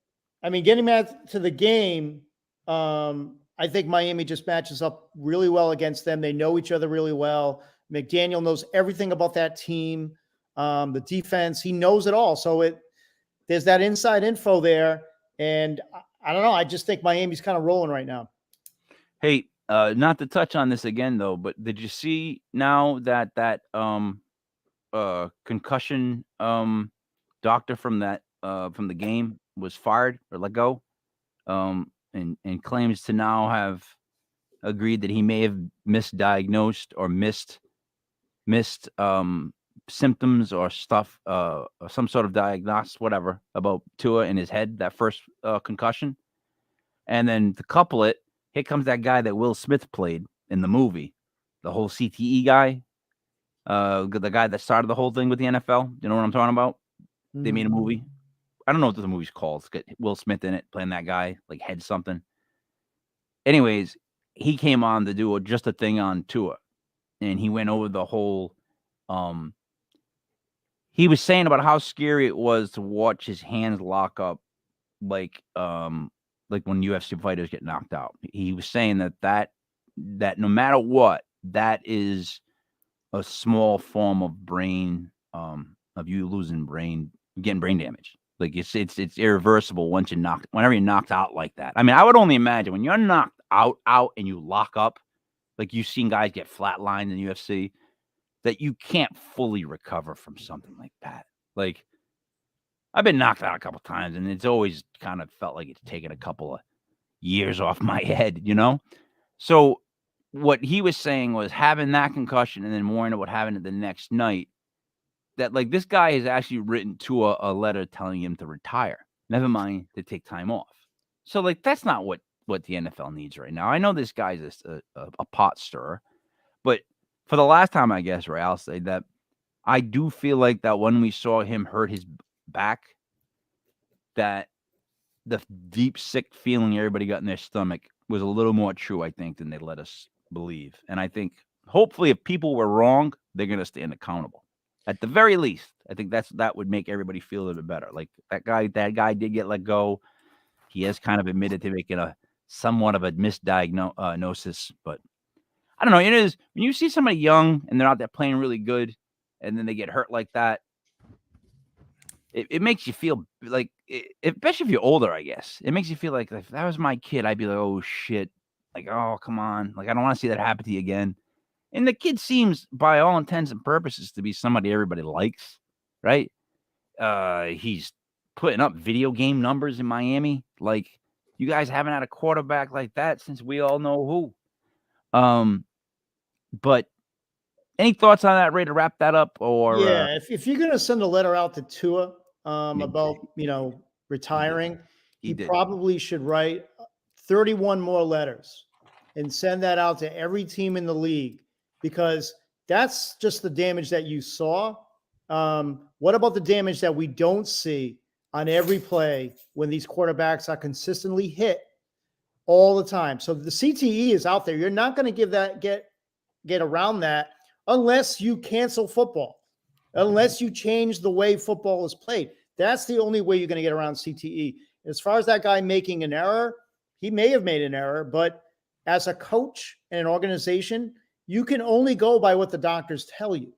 I mean, getting back to the game, I think Miami just matches up really well against them. They know each other really well. McDaniel knows everything about that team, the defense. He knows it all. So there's that inside info there. And I don't know. I just think Miami's kind of rolling right now. Hey, not to touch on this again though, but did you see now that concussion doctor from the game was fired or let go? And claims to now have agreed that he may have misdiagnosed or missed symptoms or stuff, or some sort of diagnosis, whatever, about Tua in his head, that first concussion. And then to couple it, here comes that guy that Will Smith played in the movie, the whole CTE guy, the guy that started the whole thing with the NFL. You know what I'm talking about? They made a movie. I don't know what the movie's called. It's got Will Smith in it, playing that guy, like head something. Anyways, he came on to do just a thing on Tua, and he went over the whole. He was saying about how scary it was to watch his hands lock up, like when UFC fighters get knocked out. He was saying that no matter what, that is a small form of brain, of you losing getting brain damage. Like it's irreversible whenever you're knocked out like that. I mean, I would only imagine when you're knocked out and you lock up, like you've seen guys get flatlined in UFC, that you can't fully recover from something like that. Like I've been knocked out a couple times, and it's always kind of felt like it's taken a couple of years off my head, you know? So what he was saying was having that concussion and then worrying about having it the next night, that like this guy has actually written to a letter telling him to retire, never mind to take time off. So like that's not what the NFL needs right now. I know this guy's a pot stirrer, but for the last time, I guess, Ray, I'll say that I do feel like that when we saw him hurt his back, that the deep, sick feeling everybody got in their stomach was a little more true, I think, than they let us believe. And I think hopefully if people were wrong, they're going to stand accountable. At the very least, I think that would make everybody feel a little bit better. Like that guy did get let go. He has kind of admitted to making a somewhat of a misdiagnosis, but I don't know. It is when you see somebody young and they're out there playing really good, and then they get hurt like that. It makes you feel like, especially if you're older, I guess, it makes you feel like if that was my kid, I'd be like, oh shit, like, oh come on, like I don't want to see that happen to you again. And the kid seems, by all intents and purposes, to be somebody everybody likes, right? He's putting up video game numbers in Miami. Like you guys haven't had a quarterback like that since we all know who. But any thoughts on that, Ray, to wrap that up? Or yeah, if you're going to send a letter out to Tua about retiring, he probably should write 31 more letters and send that out to every team in the league, because that's just the damage that you saw. What about the damage that we don't see on every play when these quarterbacks are consistently hit all the time? So the CTE is out there. You're not going to get around that unless you cancel football, unless you change the way football is played. That's the only way you're going to get around CTE. As far as that guy making an error, he may have made an error, but as a coach and an organization, you can only go by what the doctors tell you.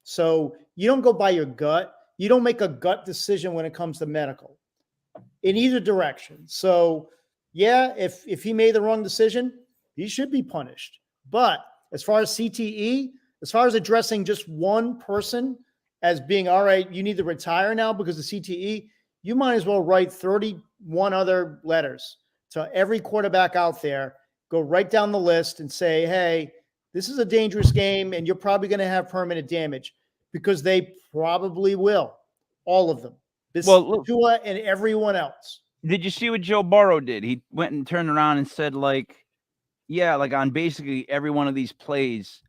So you don't go by your gut. You don't make a gut decision when it comes to medical in either direction. So yeah, if he made the wrong decision, he should be punished. But as far as CTE, as far as addressing just one person as being, all right, you need to retire now because of CTE, you might as well write 31 other letters to every quarterback out there. Go right down the list and say, hey, this is a dangerous game and you're probably going to have permanent damage, because they probably will. All of them. Well, Tua and everyone else. did you see what Joe Burrow did? He went and turned around and said, like, yeah, like on basically every one of these plays,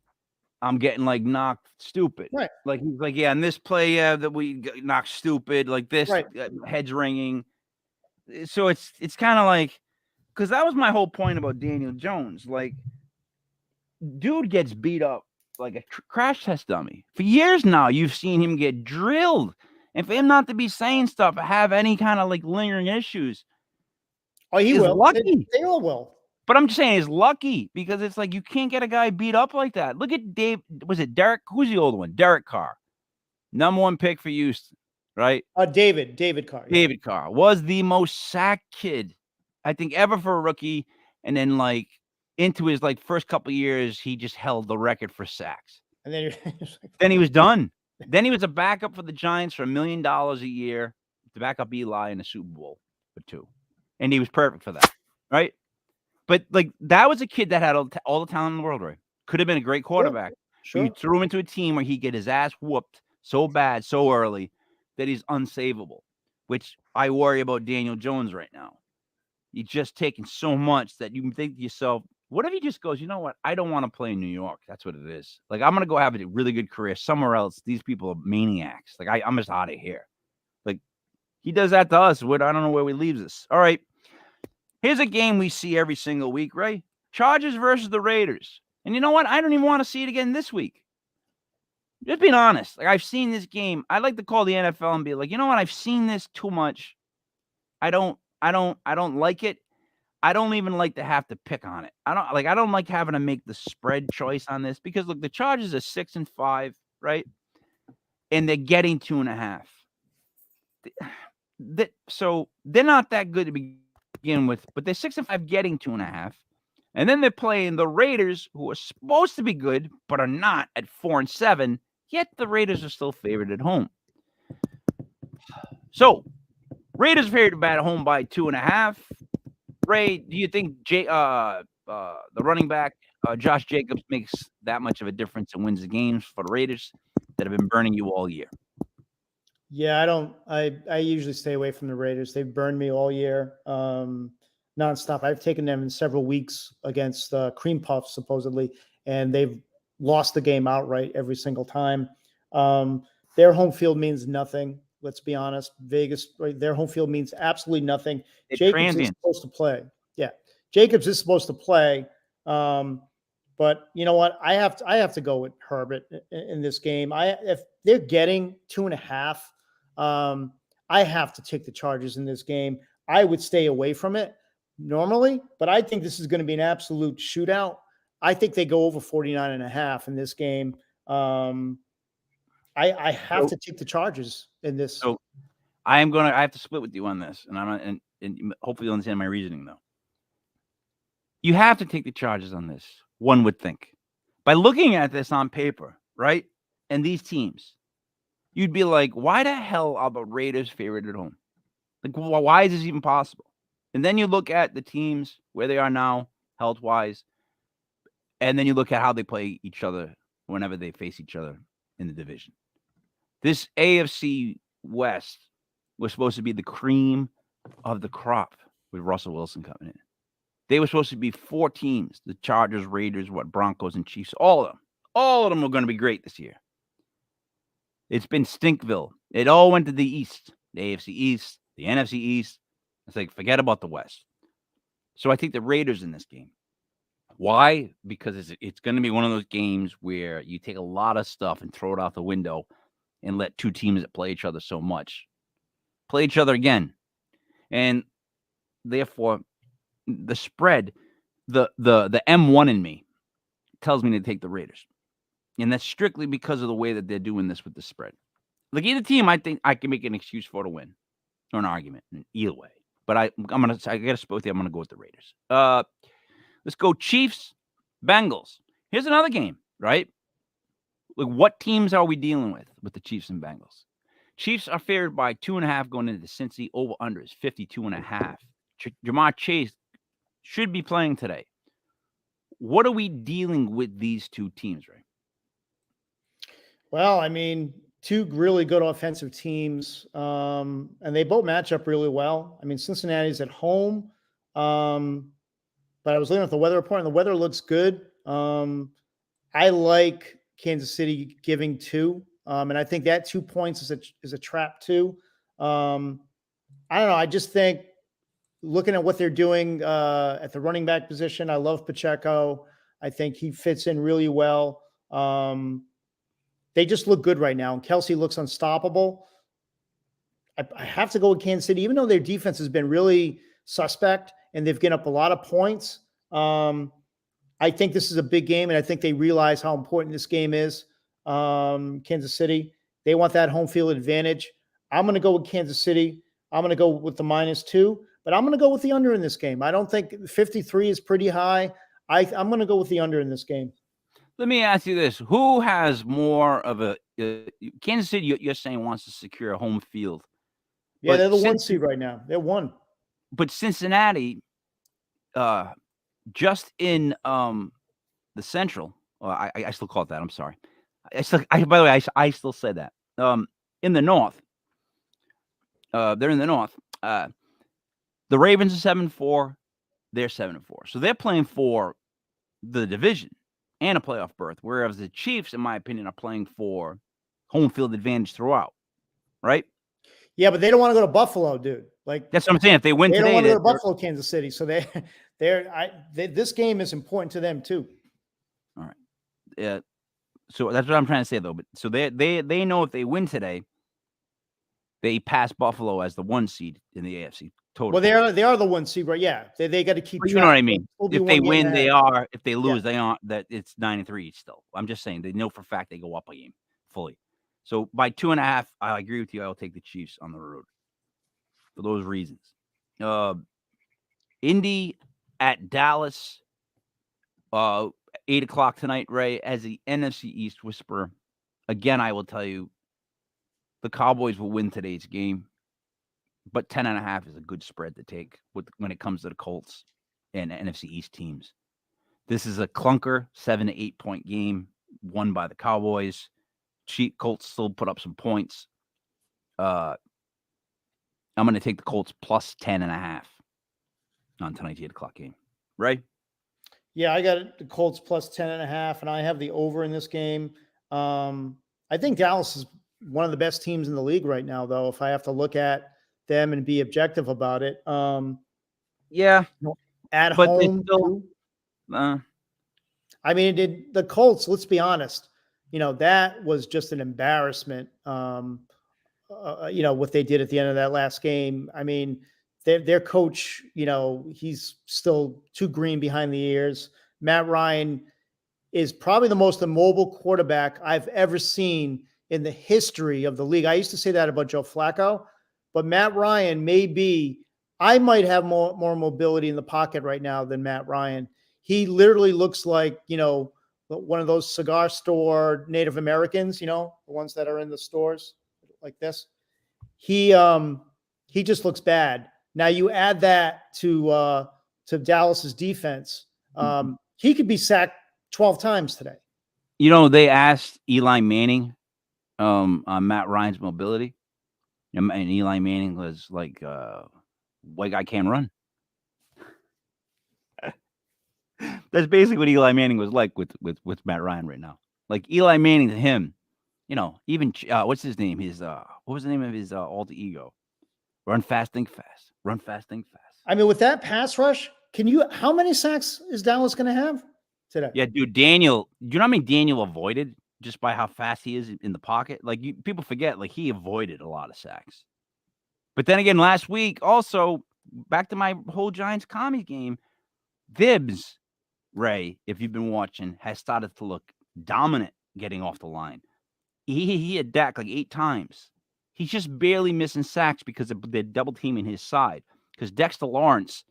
I'm getting like knocked stupid. Right. Like he's like, yeah, in this play, that we knocked stupid, like this, Right. heads ringing. So it's kind of like, because that was my whole point about Daniel Jones. Like, dude gets beat up like a crash test dummy. For years now, you've seen him get drilled. And for him not to be saying stuff or have any kind of like lingering issues, Oh, he will. lucky. They all will. But I'm just saying he's lucky because it's like you can't get a guy beat up like that. Look at Dave. Was it Derek? Who's the old one? Derek Carr. #1 pick for Houston, right? David Carr. Yeah. David Carr was the most sacked kid, I think, ever for a rookie. And then like into his like first couple of years, he just held the record for sacks. And then Then he was done. Then he was a backup for the Giants for $1 million a year to back up Eli in the Super Bowl for 2. And he was perfect for that, right? But like that was a kid that had all the talent in the world, right? Could have been a great quarterback. Sure. You threw him into a team where he'd get his ass whooped so bad, so early that he's unsavable, which I worry about Daniel Jones right now. He's just taking so much that you think to yourself, what if he just goes, you know what? I don't want to play in New York. That's what it is. Like, I'm going to go have a really good career somewhere else. These people are maniacs. Like, I'm just out of here. Like, he does that to us. I don't know where he leaves us. All right. Here's a game we see every single week, right? Chargers versus the Raiders. And you know what? I don't even want to see it again this week. Just being honest. Like, I've seen this game. I like to call the NFL and be like, you know what? I've seen this too much. I don't like it. I don't even like to have to pick on it. I don't like having to make the spread choice on this because look, the Chargers are 6-5, right? And they're getting 2.5. So they're not that good to begin with, but they're 6-5 getting 2.5. And then they're playing the Raiders, who are supposed to be good, but are not at 4-7. Yet the Raiders are still favored at home. So Raiders favored at home by 2.5. Ray, do you think the running back Josh Jacobs makes that much of a difference and wins the games for the Raiders that have been burning you all year? Yeah, I don't. I usually stay away from the Raiders. They've burned me all year, nonstop. I've taken them in several weeks against Cream Puffs, supposedly, and they've lost the game outright every single time. Their home field means nothing. Let's be honest. Vegas, right, their home field means absolutely nothing. It's Jacobs transient. is supposed to play. Yeah, Jacobs is supposed to play. But you know what? I have to go with Herbert in this game. If they're getting 2.5, I have to take the Chargers in this game. I would stay away from it normally, but I think this is going to be an absolute shootout. I think they go over 49.5 in this game. I have to take the Chargers in this. So I have to split with you on this, and and hopefully you'll understand my reasoning though. You have to take the Chargers on this, one would think. By looking at this on paper, right? And these teams, you'd be like, why the hell are the Raiders favored at home? Like, why is this even possible? And then you look at the teams where they are now, health-wise, and then you look at how they play each other whenever they face each other in the division. This AFC West was supposed to be the cream of the crop with Russell Wilson coming in. They were supposed to be 4 teams, the Chargers, Raiders, Broncos, and Chiefs, all of them. All of them were going to be great this year. It's been Stinkville. It all went to the East, the AFC East, the NFC East. It's like, forget about the West. So I think the Raiders in this game. Why? Because it's going to be one of those games where you take a lot of stuff and throw it out the window and let 2 teams that play each other so much play each other again. And therefore, the spread, the M1 in me tells me to take the Raiders. And that's strictly because of the way that they're doing this with the spread. Like either team, I think I can make an excuse for to win or an argument either way. But I got to split with you. I'm going to go with the Raiders. Let's go Chiefs, Bengals. Here's another game, right? Like what teams are we dealing with the Chiefs and Bengals? Chiefs are favored by 2.5 going into the Cincy. Over under is 52.5. Jamar Chase should be playing today. What are we dealing with these 2 teams, right? Well, I mean, two really good offensive teams, and they both match up really well. I mean, Cincinnati's at home, but I was looking at the weather report, and the weather looks good. I like Kansas City giving 2, and I think that 2 points is a trap too. I don't know. I just think looking at what they're doing at the running back position, I love Pacheco. I think he fits in really well. They just look good right now, and Kelsey looks unstoppable. I have to go with Kansas City, even though their defense has been really suspect and they've given up a lot of points. I think this is a big game, and I think they realize how important this game is. Kansas City, they want that home field advantage. I'm going to go with Kansas City. I'm going to go with the -2, but I'm going to go with the under in this game. I don't think 53 is pretty high. I'm going to go with the under in this game. Let me ask you this: who has more of a Kansas City? You're saying wants to secure a home field. Yeah, they're the 1 seed right now. They're 1. But Cincinnati, just in the Central, I still call it that. I'm sorry. By the way, I still say that. In the North, they're in the North. The Ravens are 7-4. They're 7-4. So they're playing for the division and a playoff berth, whereas the Chiefs, in my opinion, are playing for home field advantage throughout. Right? Yeah, but they don't want to go to Buffalo, dude. Like that's what I'm saying. If they win they today, don't want to go to Buffalo, Kansas City. So this game is important to them too. All right. Yeah. So that's what I'm trying to say, though. But so they know if they win today, they pass Buffalo as the 1 seed in the AFC. Totally. Well, they are the 1 seed, right? Yeah, they got to keep. You know what I mean? If they win, they are. If they lose, they aren't. That it's 9-3 still. I'm just saying they know for a fact they go up a game fully. So by 2.5, I agree with you. I'll take the Chiefs on the road for those reasons. Indy at Dallas, 8:00 tonight, Ray, as the NFC East whisperer. Again, I will tell you, the Cowboys will win today's game, but 10.5 is a good spread to take when it comes to the Colts and NFC East teams. This is a clunker 7 to 8 point game won by the Cowboys. Colts still put up some points. I'm going to take the Colts plus 10.5 on tonight's 8:00 game. Right? Yeah, I got the Colts plus 10.5, and I have the over in this game. I think Dallas is one of the best teams in the league right now, though, if I have to look at them and be objective about it. Yeah. At home, still, I mean, the Colts, let's be honest, that was just an embarrassment, what they did at the end of that last game. I mean, their coach, he's still too green behind the ears. Matt Ryan is probably the most immobile quarterback I've ever seen in the history of the league. I used to say that about Joe Flacco, but Matt Ryan I might have more mobility in the pocket right now than Matt Ryan. He literally looks like, one of those cigar store Native Americans, the ones that are in the stores like this. He just looks bad. Now you add that to Dallas's defense. He could be sacked 12 times today. They asked Eli Manning on Matt Ryan's mobility, and Eli Manning was like, "White guy can't run." That's basically what Eli Manning was like with Matt Ryan right now. Like Eli Manning to him, even what's his name? What was the name of his alter ego? Run fast, think fast. Run fast, think fast. I mean, with that pass rush, how many sacks is Dallas going to have today? Yeah, dude, Daniel. Do you know how many Daniel avoided just by how fast he is in the pocket? Like people forget, like he avoided a lot of sacks. But then again, last week also back to my whole Giants commies game, Thibs, Ray, if you've been watching, has started to look dominant getting off the line. He had Dak like 8 times. He's just barely missing sacks because they're double teaming his side. Because Dexter Lawrence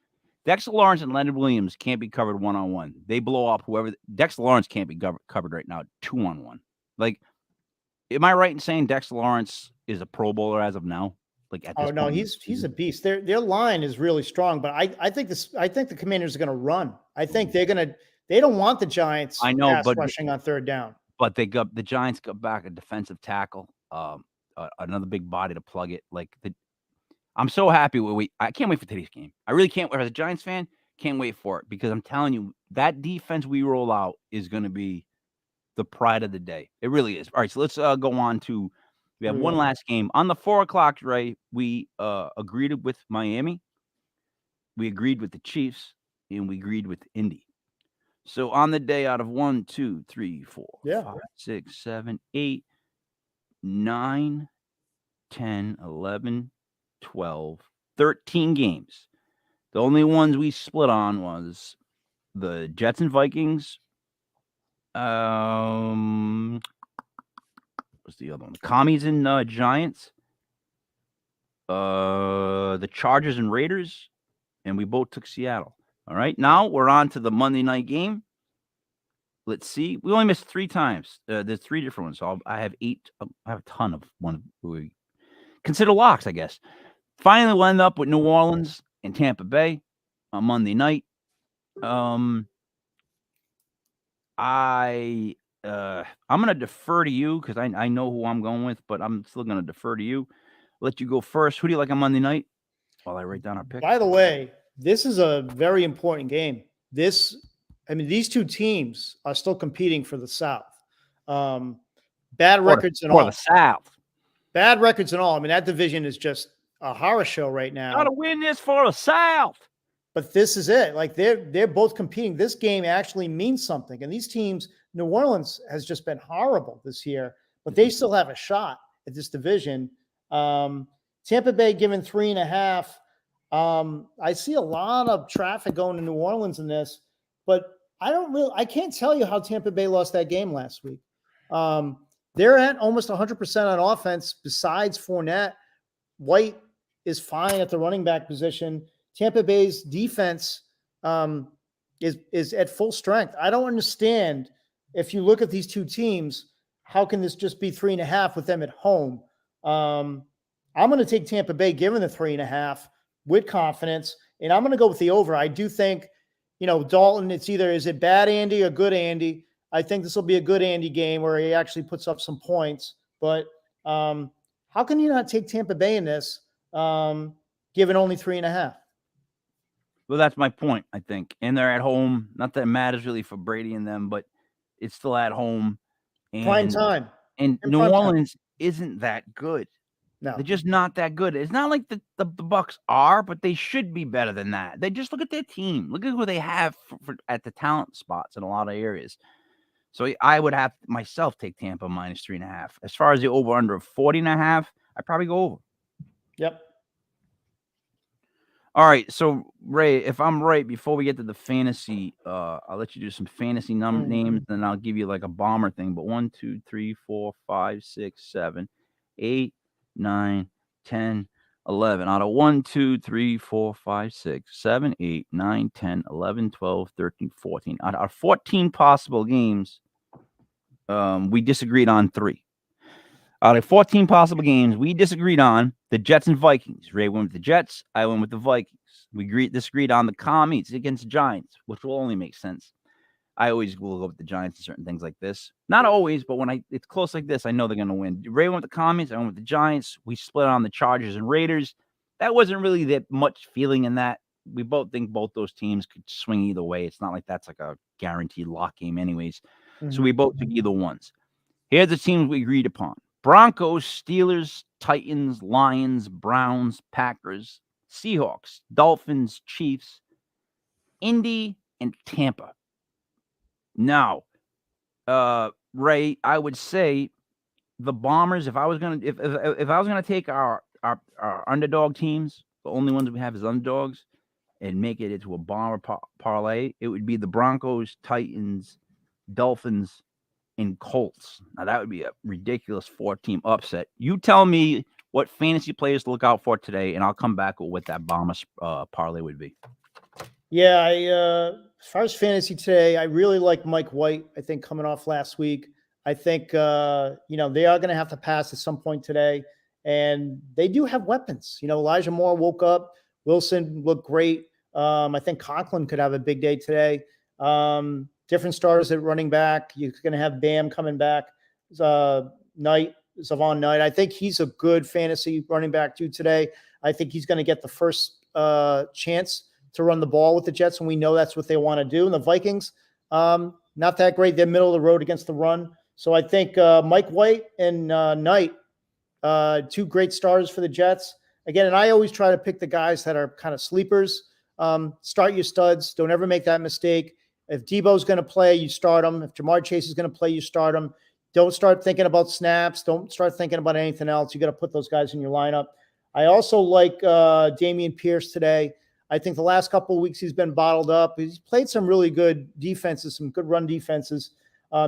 and Leonard Williams can't be covered 1-on-1. They blow up whoever. Dexter Lawrence can't be covered right now 2-on-1. Like, am I right in saying Dexter Lawrence is a Pro Bowler as of now? Like at this point, he's a beast. Their line is really strong, but I think the Commanders are going to run. I think they don't want the Giants. I know, but rushing on third down. But the Giants got back a defensive tackle another big body to plug it. I'm so happy I can't wait for today's game. I really can't. As a Giants fan, can't wait for it because I'm telling you, that defense we roll out is going to be the pride of the day. It really is. All right, so let's go on to. We have one last game on the 4 o'clock. Ray, we agreed with Miami, we agreed with the Chiefs, and we agreed with Indy. So on the day, out of 1, 2, 3, 4, 5, 6, 7, 8, 9, 10, 11, 12, 13 games. The only ones we split on was the Jets and Vikings. What's the other one? The Commies and Giants. The Chargers and Raiders, and we both took Seattle. All right, now we're on to the Monday night game. Let's see. We only missed 3 times. There's 3 different ones. So I have 8. I have a ton of one. We consider locks, I guess. Finally, we'll end up with New Orleans and Tampa Bay on Monday night. I'm gonna defer to you because I know who I'm going with, but I'm still gonna defer to you. Let you go first. Who do you like on Monday night? While I write down our pick. By the way, this is a very important game. These 2 teams are still competing for the South. Bad records and all. For the South. Bad records and all. I mean, that division is just a horror show right now. Gotta win this for the South. But this is it. Like they're both competing. This game actually means something. And these teams, New Orleans has just been horrible this year, but they still have a shot at this division. Tampa Bay given 3.5. I see a lot of traffic going to New Orleans in this, but I can't tell you how Tampa Bay lost that game last week. They're at almost 100% on offense besides Fournette. White is fine at the running back position. Tampa Bay's defense is at full strength. I don't understand, if you look at these 2 teams, how can this just be 3.5 with them at home? I'm going to take Tampa Bay given the 3.5 with confidence, and I'm going to go with the over. I do think, Dalton, is it bad Andy or good Andy? I think this will be a good Andy game where he actually puts up some points. But how can you not take Tampa Bay in this, given only 3.5? Well, that's my point, I think. And they're at home. Not that it matters really for Brady and them, but it's still at home. And, prime time. And New Orleans isn't that good. No. They're just not that good. It's not like the Bucs are, but they should be better than that. They just look at their team. Look at who they have at the talent spots in a lot of areas. So I would have myself take Tampa minus 3.5. As far as the over-under of 40.5, I'd probably go over. Yep. All right. So, Ray, if I'm right, before we get to the fantasy, I'll let you do some fantasy names, and I'll give you like a bomber thing. But 1, 2, 3, 4, 5, 6, 7, 8, 9, 10, 11. Out of 1, 2, 3, 4, 5, 6, 7, 8, 9, 10, 11, 12, 13, 14. Out of 14 possible games, we disagreed on 3. Out of 14 possible games, we disagreed on the Jets and Vikings. Ray went with the Jets. I went with the Vikings. We disagreed on the Commies against the Giants, which will only make sense. I always will go with the Giants and certain things like this. Not always, but when it's close like this, I know they're going to win. Ray went with the Commies. I went with the Giants. We split on the Chargers and Raiders. That wasn't really that much feeling in that. We both think both those teams could swing either way. It's not like that's like a guaranteed lock game anyways. Mm-hmm. So we both took either ones. Here's the teams we agreed upon. Broncos, Steelers, Titans, Lions, Browns, Packers, Seahawks, Dolphins, Chiefs, Indy, and Tampa. Now, Ray, I would say the Bombers. If I was gonna take our underdog teams, the only ones we have is underdogs, and make it into a Bomber parlay, it would be the Broncos, Titans, Dolphins, and Colts. Now that would be a ridiculous 4-team upset. You tell me what fantasy players to look out for today, and I'll come back with what that Bomber parlay would be. Yeah, as far as fantasy today, I really like Mike White. I think coming off last week, I think they are going to have to pass at some point today, and they do have weapons. Elijah Moore woke up. Wilson looked great. I think Conklin could have a big day today. Different starters at running back. You're going to have Bam coming back. Knight Zavon Knight. I think he's a good fantasy running back too today. I think he's going to get the first chance to run the ball with the Jets, and we know that's what they want to do. And the Vikings, not that great. They're middle of the road against the run. So I think Mike White and Knight, two great starters for the Jets. Again, and I always try to pick the guys that are kind of sleepers. Start your studs. Don't ever make that mistake. If Debo's going to play, you start him. If Jamar Chase is going to play, you start him. Don't start thinking about snaps. Don't start thinking about anything else. You got to put those guys in your lineup. I also like Dameon Pierce today. I think the last couple of weeks he's been bottled up. He's played some really good defenses, some good run defenses.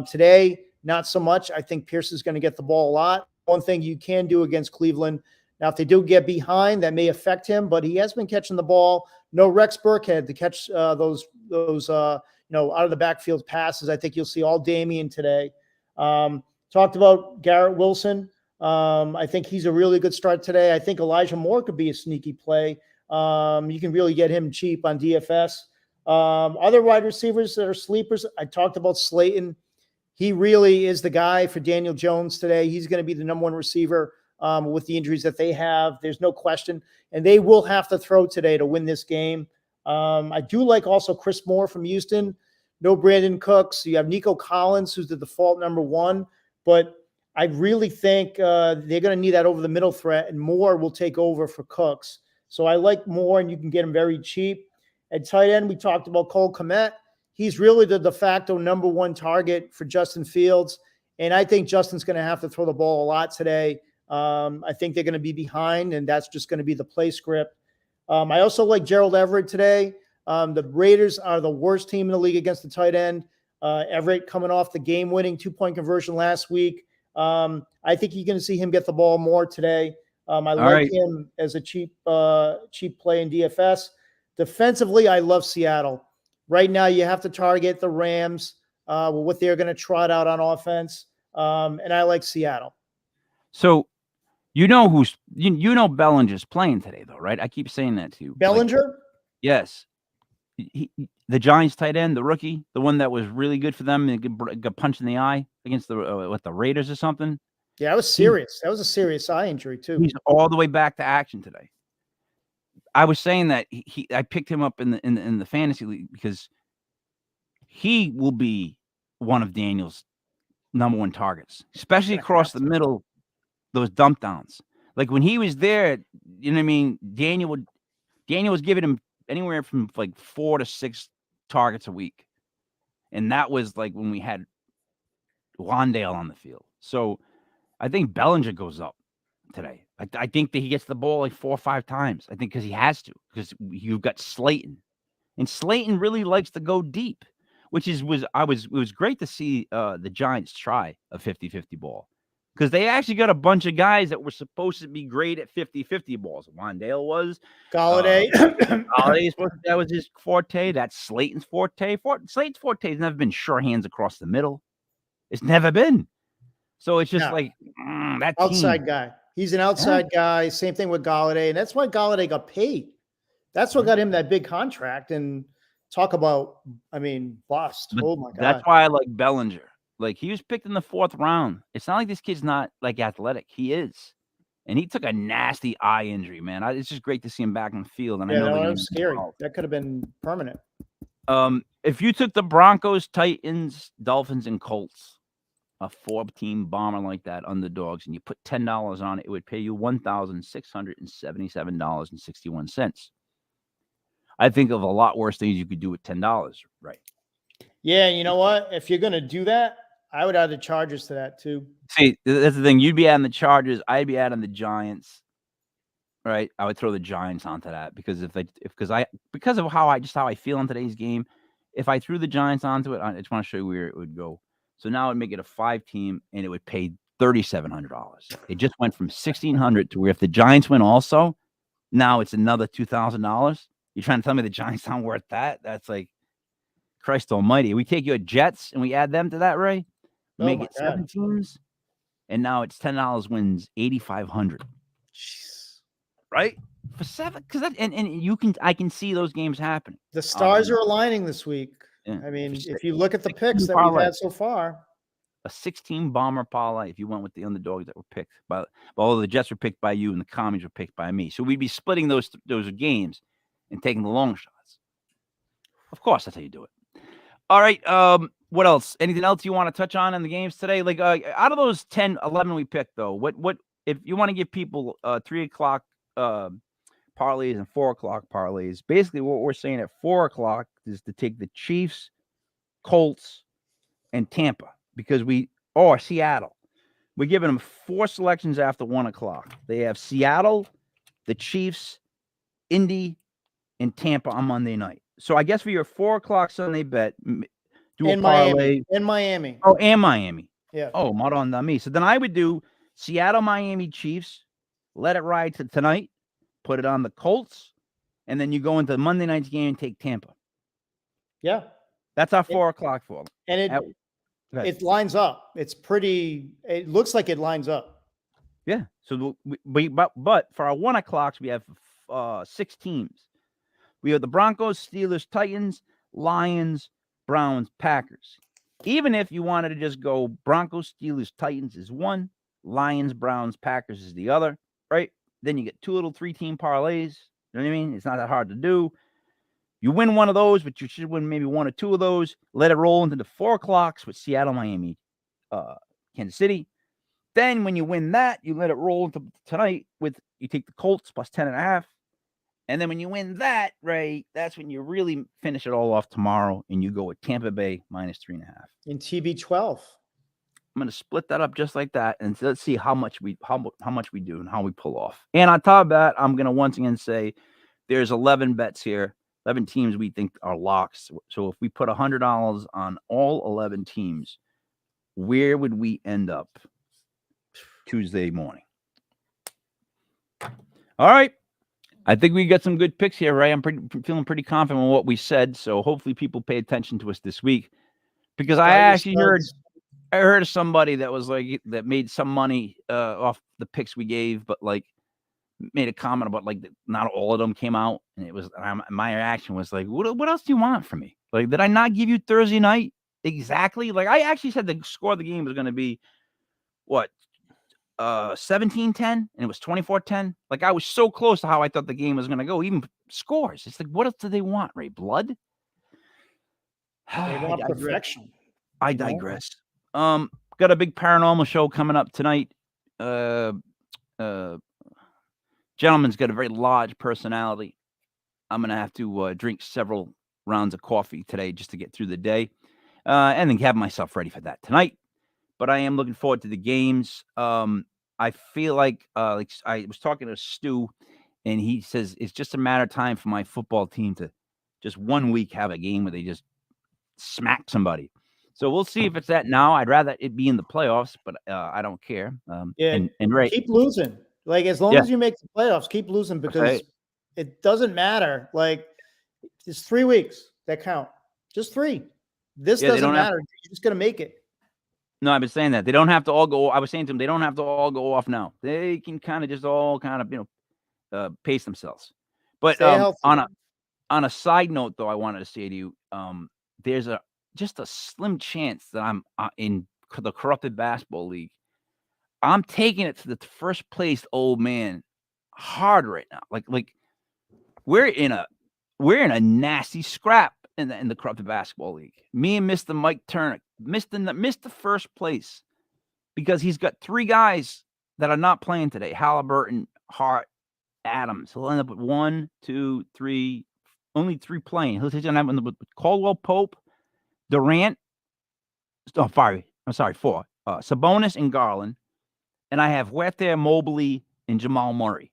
Today, not so much. I think Pierce is going to get the ball a lot. One thing you can do against Cleveland, now if they do get behind, that may affect him, but he has been catching the ball. No Rex Burkhead to catch those out of the backfield passes. I think you'll see all Dameon today. Talked about Garrett Wilson. I think he's a really good start today. I think Elijah Moore could be a sneaky play. You can really get him cheap on DFS. Other wide receivers that are sleepers, I talked about Slayton. He really is the guy for Daniel Jones today. He's going to be the number one receiver with the injuries that they have. There's no question. And they will have to throw today to win this game. I do like also Chris Moore from Houston. No Brandon Cooks. You have Nico Collins, who's the default number one. But I really think they're going to need that over the middle threat, and Moore will take over for Cooks. So I like Moore, and you can get him very cheap. At tight end, we talked about Cole Kmet. He's really the de facto number one target for Justin Fields. And I think Justin's going to have to throw the ball a lot today. I think they're going to be behind, and that's just going to be the play script. I also like Gerald Everett today. The Raiders are the worst team in the league against the tight end. Everett coming off the game-winning 2-point conversion last week. I think you're going to see him get the ball more today. I like him as a cheap play in DFS. Defensively, I love Seattle. Right now, you have to target the Rams with what they're going to trot out on offense, and I like Seattle. So, you know Bellinger's playing today, though, right? I keep saying that to you. Bellinger? Yes. The Giants tight end, the rookie, the one that was really good for them and got punched in the eye against the Raiders or something. Yeah, that was serious. That was a serious eye injury too. He's all the way back to action today. I was saying that I picked him up in the fantasy league because he will be one of Daniel's number one targets, especially across the middle, those dump downs. Like when he was there, you know what I mean? Daniel was giving him anywhere from like 4 to 6 targets a week. And that was like when we had Wandale on the field. So I think Bellinger goes up today. I think that he gets the ball like 4 or 5 times. I think because he has to, because you've got Slayton. And Slayton really likes to go deep, which it was great to see the Giants try a 50-50 ball. Because they actually got a bunch of guys that were supposed to be great at 50-50 balls. Wandale was. Galladay. That was his forte. That's Slayton's forte. Slayton's forte has never been sure hands across the middle. It's never been. So it's just that outside team. Guy. He's an outside guy. Same thing with Galladay. And that's why Galladay got paid. That's what got him that big contract. And talk about, bust. But oh, my God. That's why I like Bellinger. Like, he was picked in the 4th round. It's not like this kid's not, like, athletic. He is. And he took a nasty eye injury, man. It's just great to see him back on the field. And I know that was scary. That could have been permanent. If you took the Broncos, Titans, Dolphins, and Colts, a 4-team bomber like that, underdogs, and you put $10 on it, it would pay you $1,677.61. I think of a lot worse things you could do with $10, right? Yeah, you know what? If you're going to do that, I would add the Chargers to that too. See, that's the thing. You'd be adding the Chargers. I'd be adding the Giants. Right? I would throw the Giants onto that because because of how I feel in today's game. If I threw the Giants onto it, I just want to show you where it would go. So now I'd make it a 5-team, and it would pay $3,700. It just went from $1,600 to where if the Giants win also, now it's another $2,000. You're trying to tell me the Giants aren't worth that? That's like Christ Almighty. We take your Jets and we add them to that, Ray. Make it 7 teams, and now it's $10 wins $8,500. Right? For 7, because I can see those games happening. The stars are aligning this week. Yeah. If you look at the picks that we've had so far. a 16 bomber parlay if you went with the underdogs that were picked by, although the Jets were picked by you and the commies were picked by me. So we'd be splitting those games and taking the long shots. Of course, that's how you do it. All right. What else? Anything else you want to touch on in the games today? Like out of those 10, 11 we picked, though, what if you want to give people 3 o'clock parlays and 4 o'clock parlays? Basically, what we're saying at 4 o'clock is to take the Chiefs, Colts, and Tampa because Seattle. We're giving them 4 selections after 1 o'clock. They have Seattle, the Chiefs, Indy, and Tampa on Monday night. So I guess for your 4 o'clock Sunday bet, do a parlay. In Miami. Oh, and Miami. Yeah. Oh, Madonna me. So then I would do Seattle, Miami, Chiefs, let it ride to tonight, put it on the Colts, and then you go into Monday night's game and take Tampa. Yeah. That's our 4 o'clock for them. And it lines up. It looks like it lines up. Yeah. So but for our 1 o'clocks, we have 6 teams. We have the Broncos, Steelers, Titans, Lions, Browns, Packers. Even if you wanted to just go Broncos, Steelers, Titans is one, Lions, Browns, Packers is the other, right? Then you get 2 little 3-team parlays. You know what I mean? It's not that hard to do. You win one of those, but you should win maybe 1 or 2 of those. Let it roll into the 4 o'clocks with Seattle, Miami, Kansas City. Then when you win that, you let it roll into tonight with you take the Colts plus 10.5. And then when you win that, right, that's when you really finish it all off tomorrow, and you go with Tampa Bay minus 3.5 in TB12. I'm going to split that up just like that, and let's see how much we do and how we pull off. And on top of that, I'm going to once again say there's 11 bets here, 11 teams we think are locks. So if we put $100 on all 11 teams, where would we end up Tuesday morning? All right. I think we got some good picks here, Ray. I'm feeling pretty confident in what we said. So hopefully people pay attention to us this week, because I actually heard of somebody that was like that made some money off the picks we gave, but like made a comment about like not all of them came out, and it was my reaction was like, what else do you want from me? Like, did I not give you Thursday night exactly? Like, I actually said the score of the game was going to be what? 17-10, and it was 24-10. Like, I was so close to how I thought the game was going to go, even scores. It's like, what else do they want, Ray? Blood? They want perfection. I digress. Got a big paranormal show coming up tonight. Gentleman's got a very large personality. I'm going to have to drink several rounds of coffee today just to get through the day, and then have myself ready for that tonight. But I am looking forward to the games. I feel like I was talking to Stu, and he says it's just a matter of time for my football team to just 1 week have a game where they just smack somebody. So we'll see if it's that now. I'd rather it be in the playoffs, but I don't care. And Ray, keep losing. Like, as long as you make the playoffs, keep losing, because it doesn't matter. Like, it's 3 weeks that count. Just 3. This doesn't matter. You're just going to make it. No, I've been saying that. They don't have to all go. I was saying to them, they don't have to all go off now. They can kind of just all kind of, pace themselves. But on a side note, though, I wanted to say to you, there's just a slim chance that I'm in the Corrupted Basketball League. I'm taking it to the first place old man hard right now. Like we're in a nasty scrap in the Corrupted Basketball League. Me and Mr. Mike Turner missed the first place because he's got 3 guys that are not playing today: Halliburton, Hart, Adams. He'll end up with 1, 2, 3, only 3 playing. He's going to have with Caldwell Pope, Durant. Oh, 4. Sabonis and Garland. And I have Huerta, Mobley, and Jamal Murray.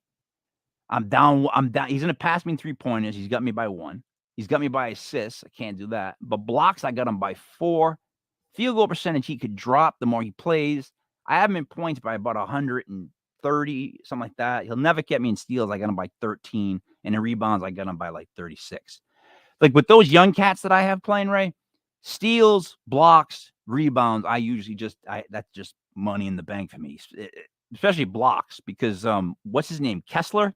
I'm down. He's going to pass me 3-pointers. He's got me by 1. He's got me by assists. I can't do that. But blocks, I got him by 4. Field goal percentage, he could drop the more he plays. I have him in points by about 130, something like that. He'll never get me in steals. I got him by 13. And in rebounds, I got him by like 36. Like, with those young cats that I have playing, Ray, steals, blocks, rebounds, I usually that's just money in the bank for me, especially blocks, because what's his name? Kessler?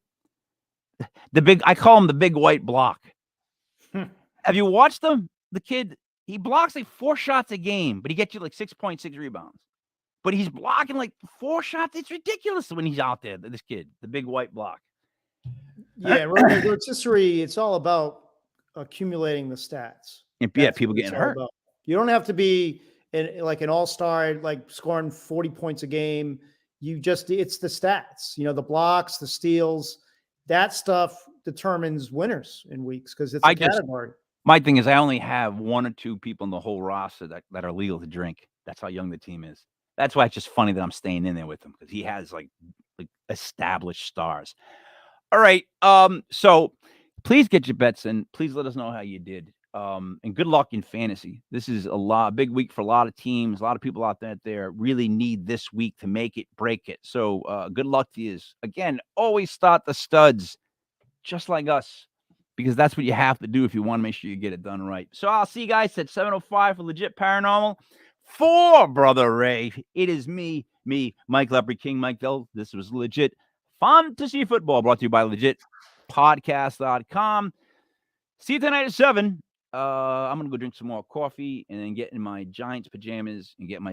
I call him the big white block. Have you watched him? The kid, He blocks like 4 shots a game, but he gets you like 6.6 rebounds. But he's blocking like 4 shots. It's ridiculous when he's out there. This kid, the big white block. Yeah, rotisserie. It's all about accumulating the stats. And yeah, That's people what it's getting all hurt. about. You don't have to be like an all-star, like scoring 40 points a game. It's the stats, the blocks, the steals, that stuff determines winners in weeks because it's a category. My thing is I only have 1 or 2 people in the whole roster that are legal to drink. That's how young the team is. That's why it's just funny that I'm staying in there with him because he has like established stars. All right. So please get your bets in. Please let us know how you did. And good luck in fantasy. This is a big week for a lot of teams. A lot of people out there really need this week to make it, break it. So good luck to you. Again, always start the studs just like us, because that's what you have to do if you want to make sure you get it done right. So I'll see you guys at 7:05 for Legit Paranormal. For Brother Ray, it is me, Mike Lepre, King Mike Dell. This was Legit Fantasy Football, brought to you by LegitPodcast.com. See you tonight at 7. I'm going to go drink some more coffee and then get in my Giants pajamas and get my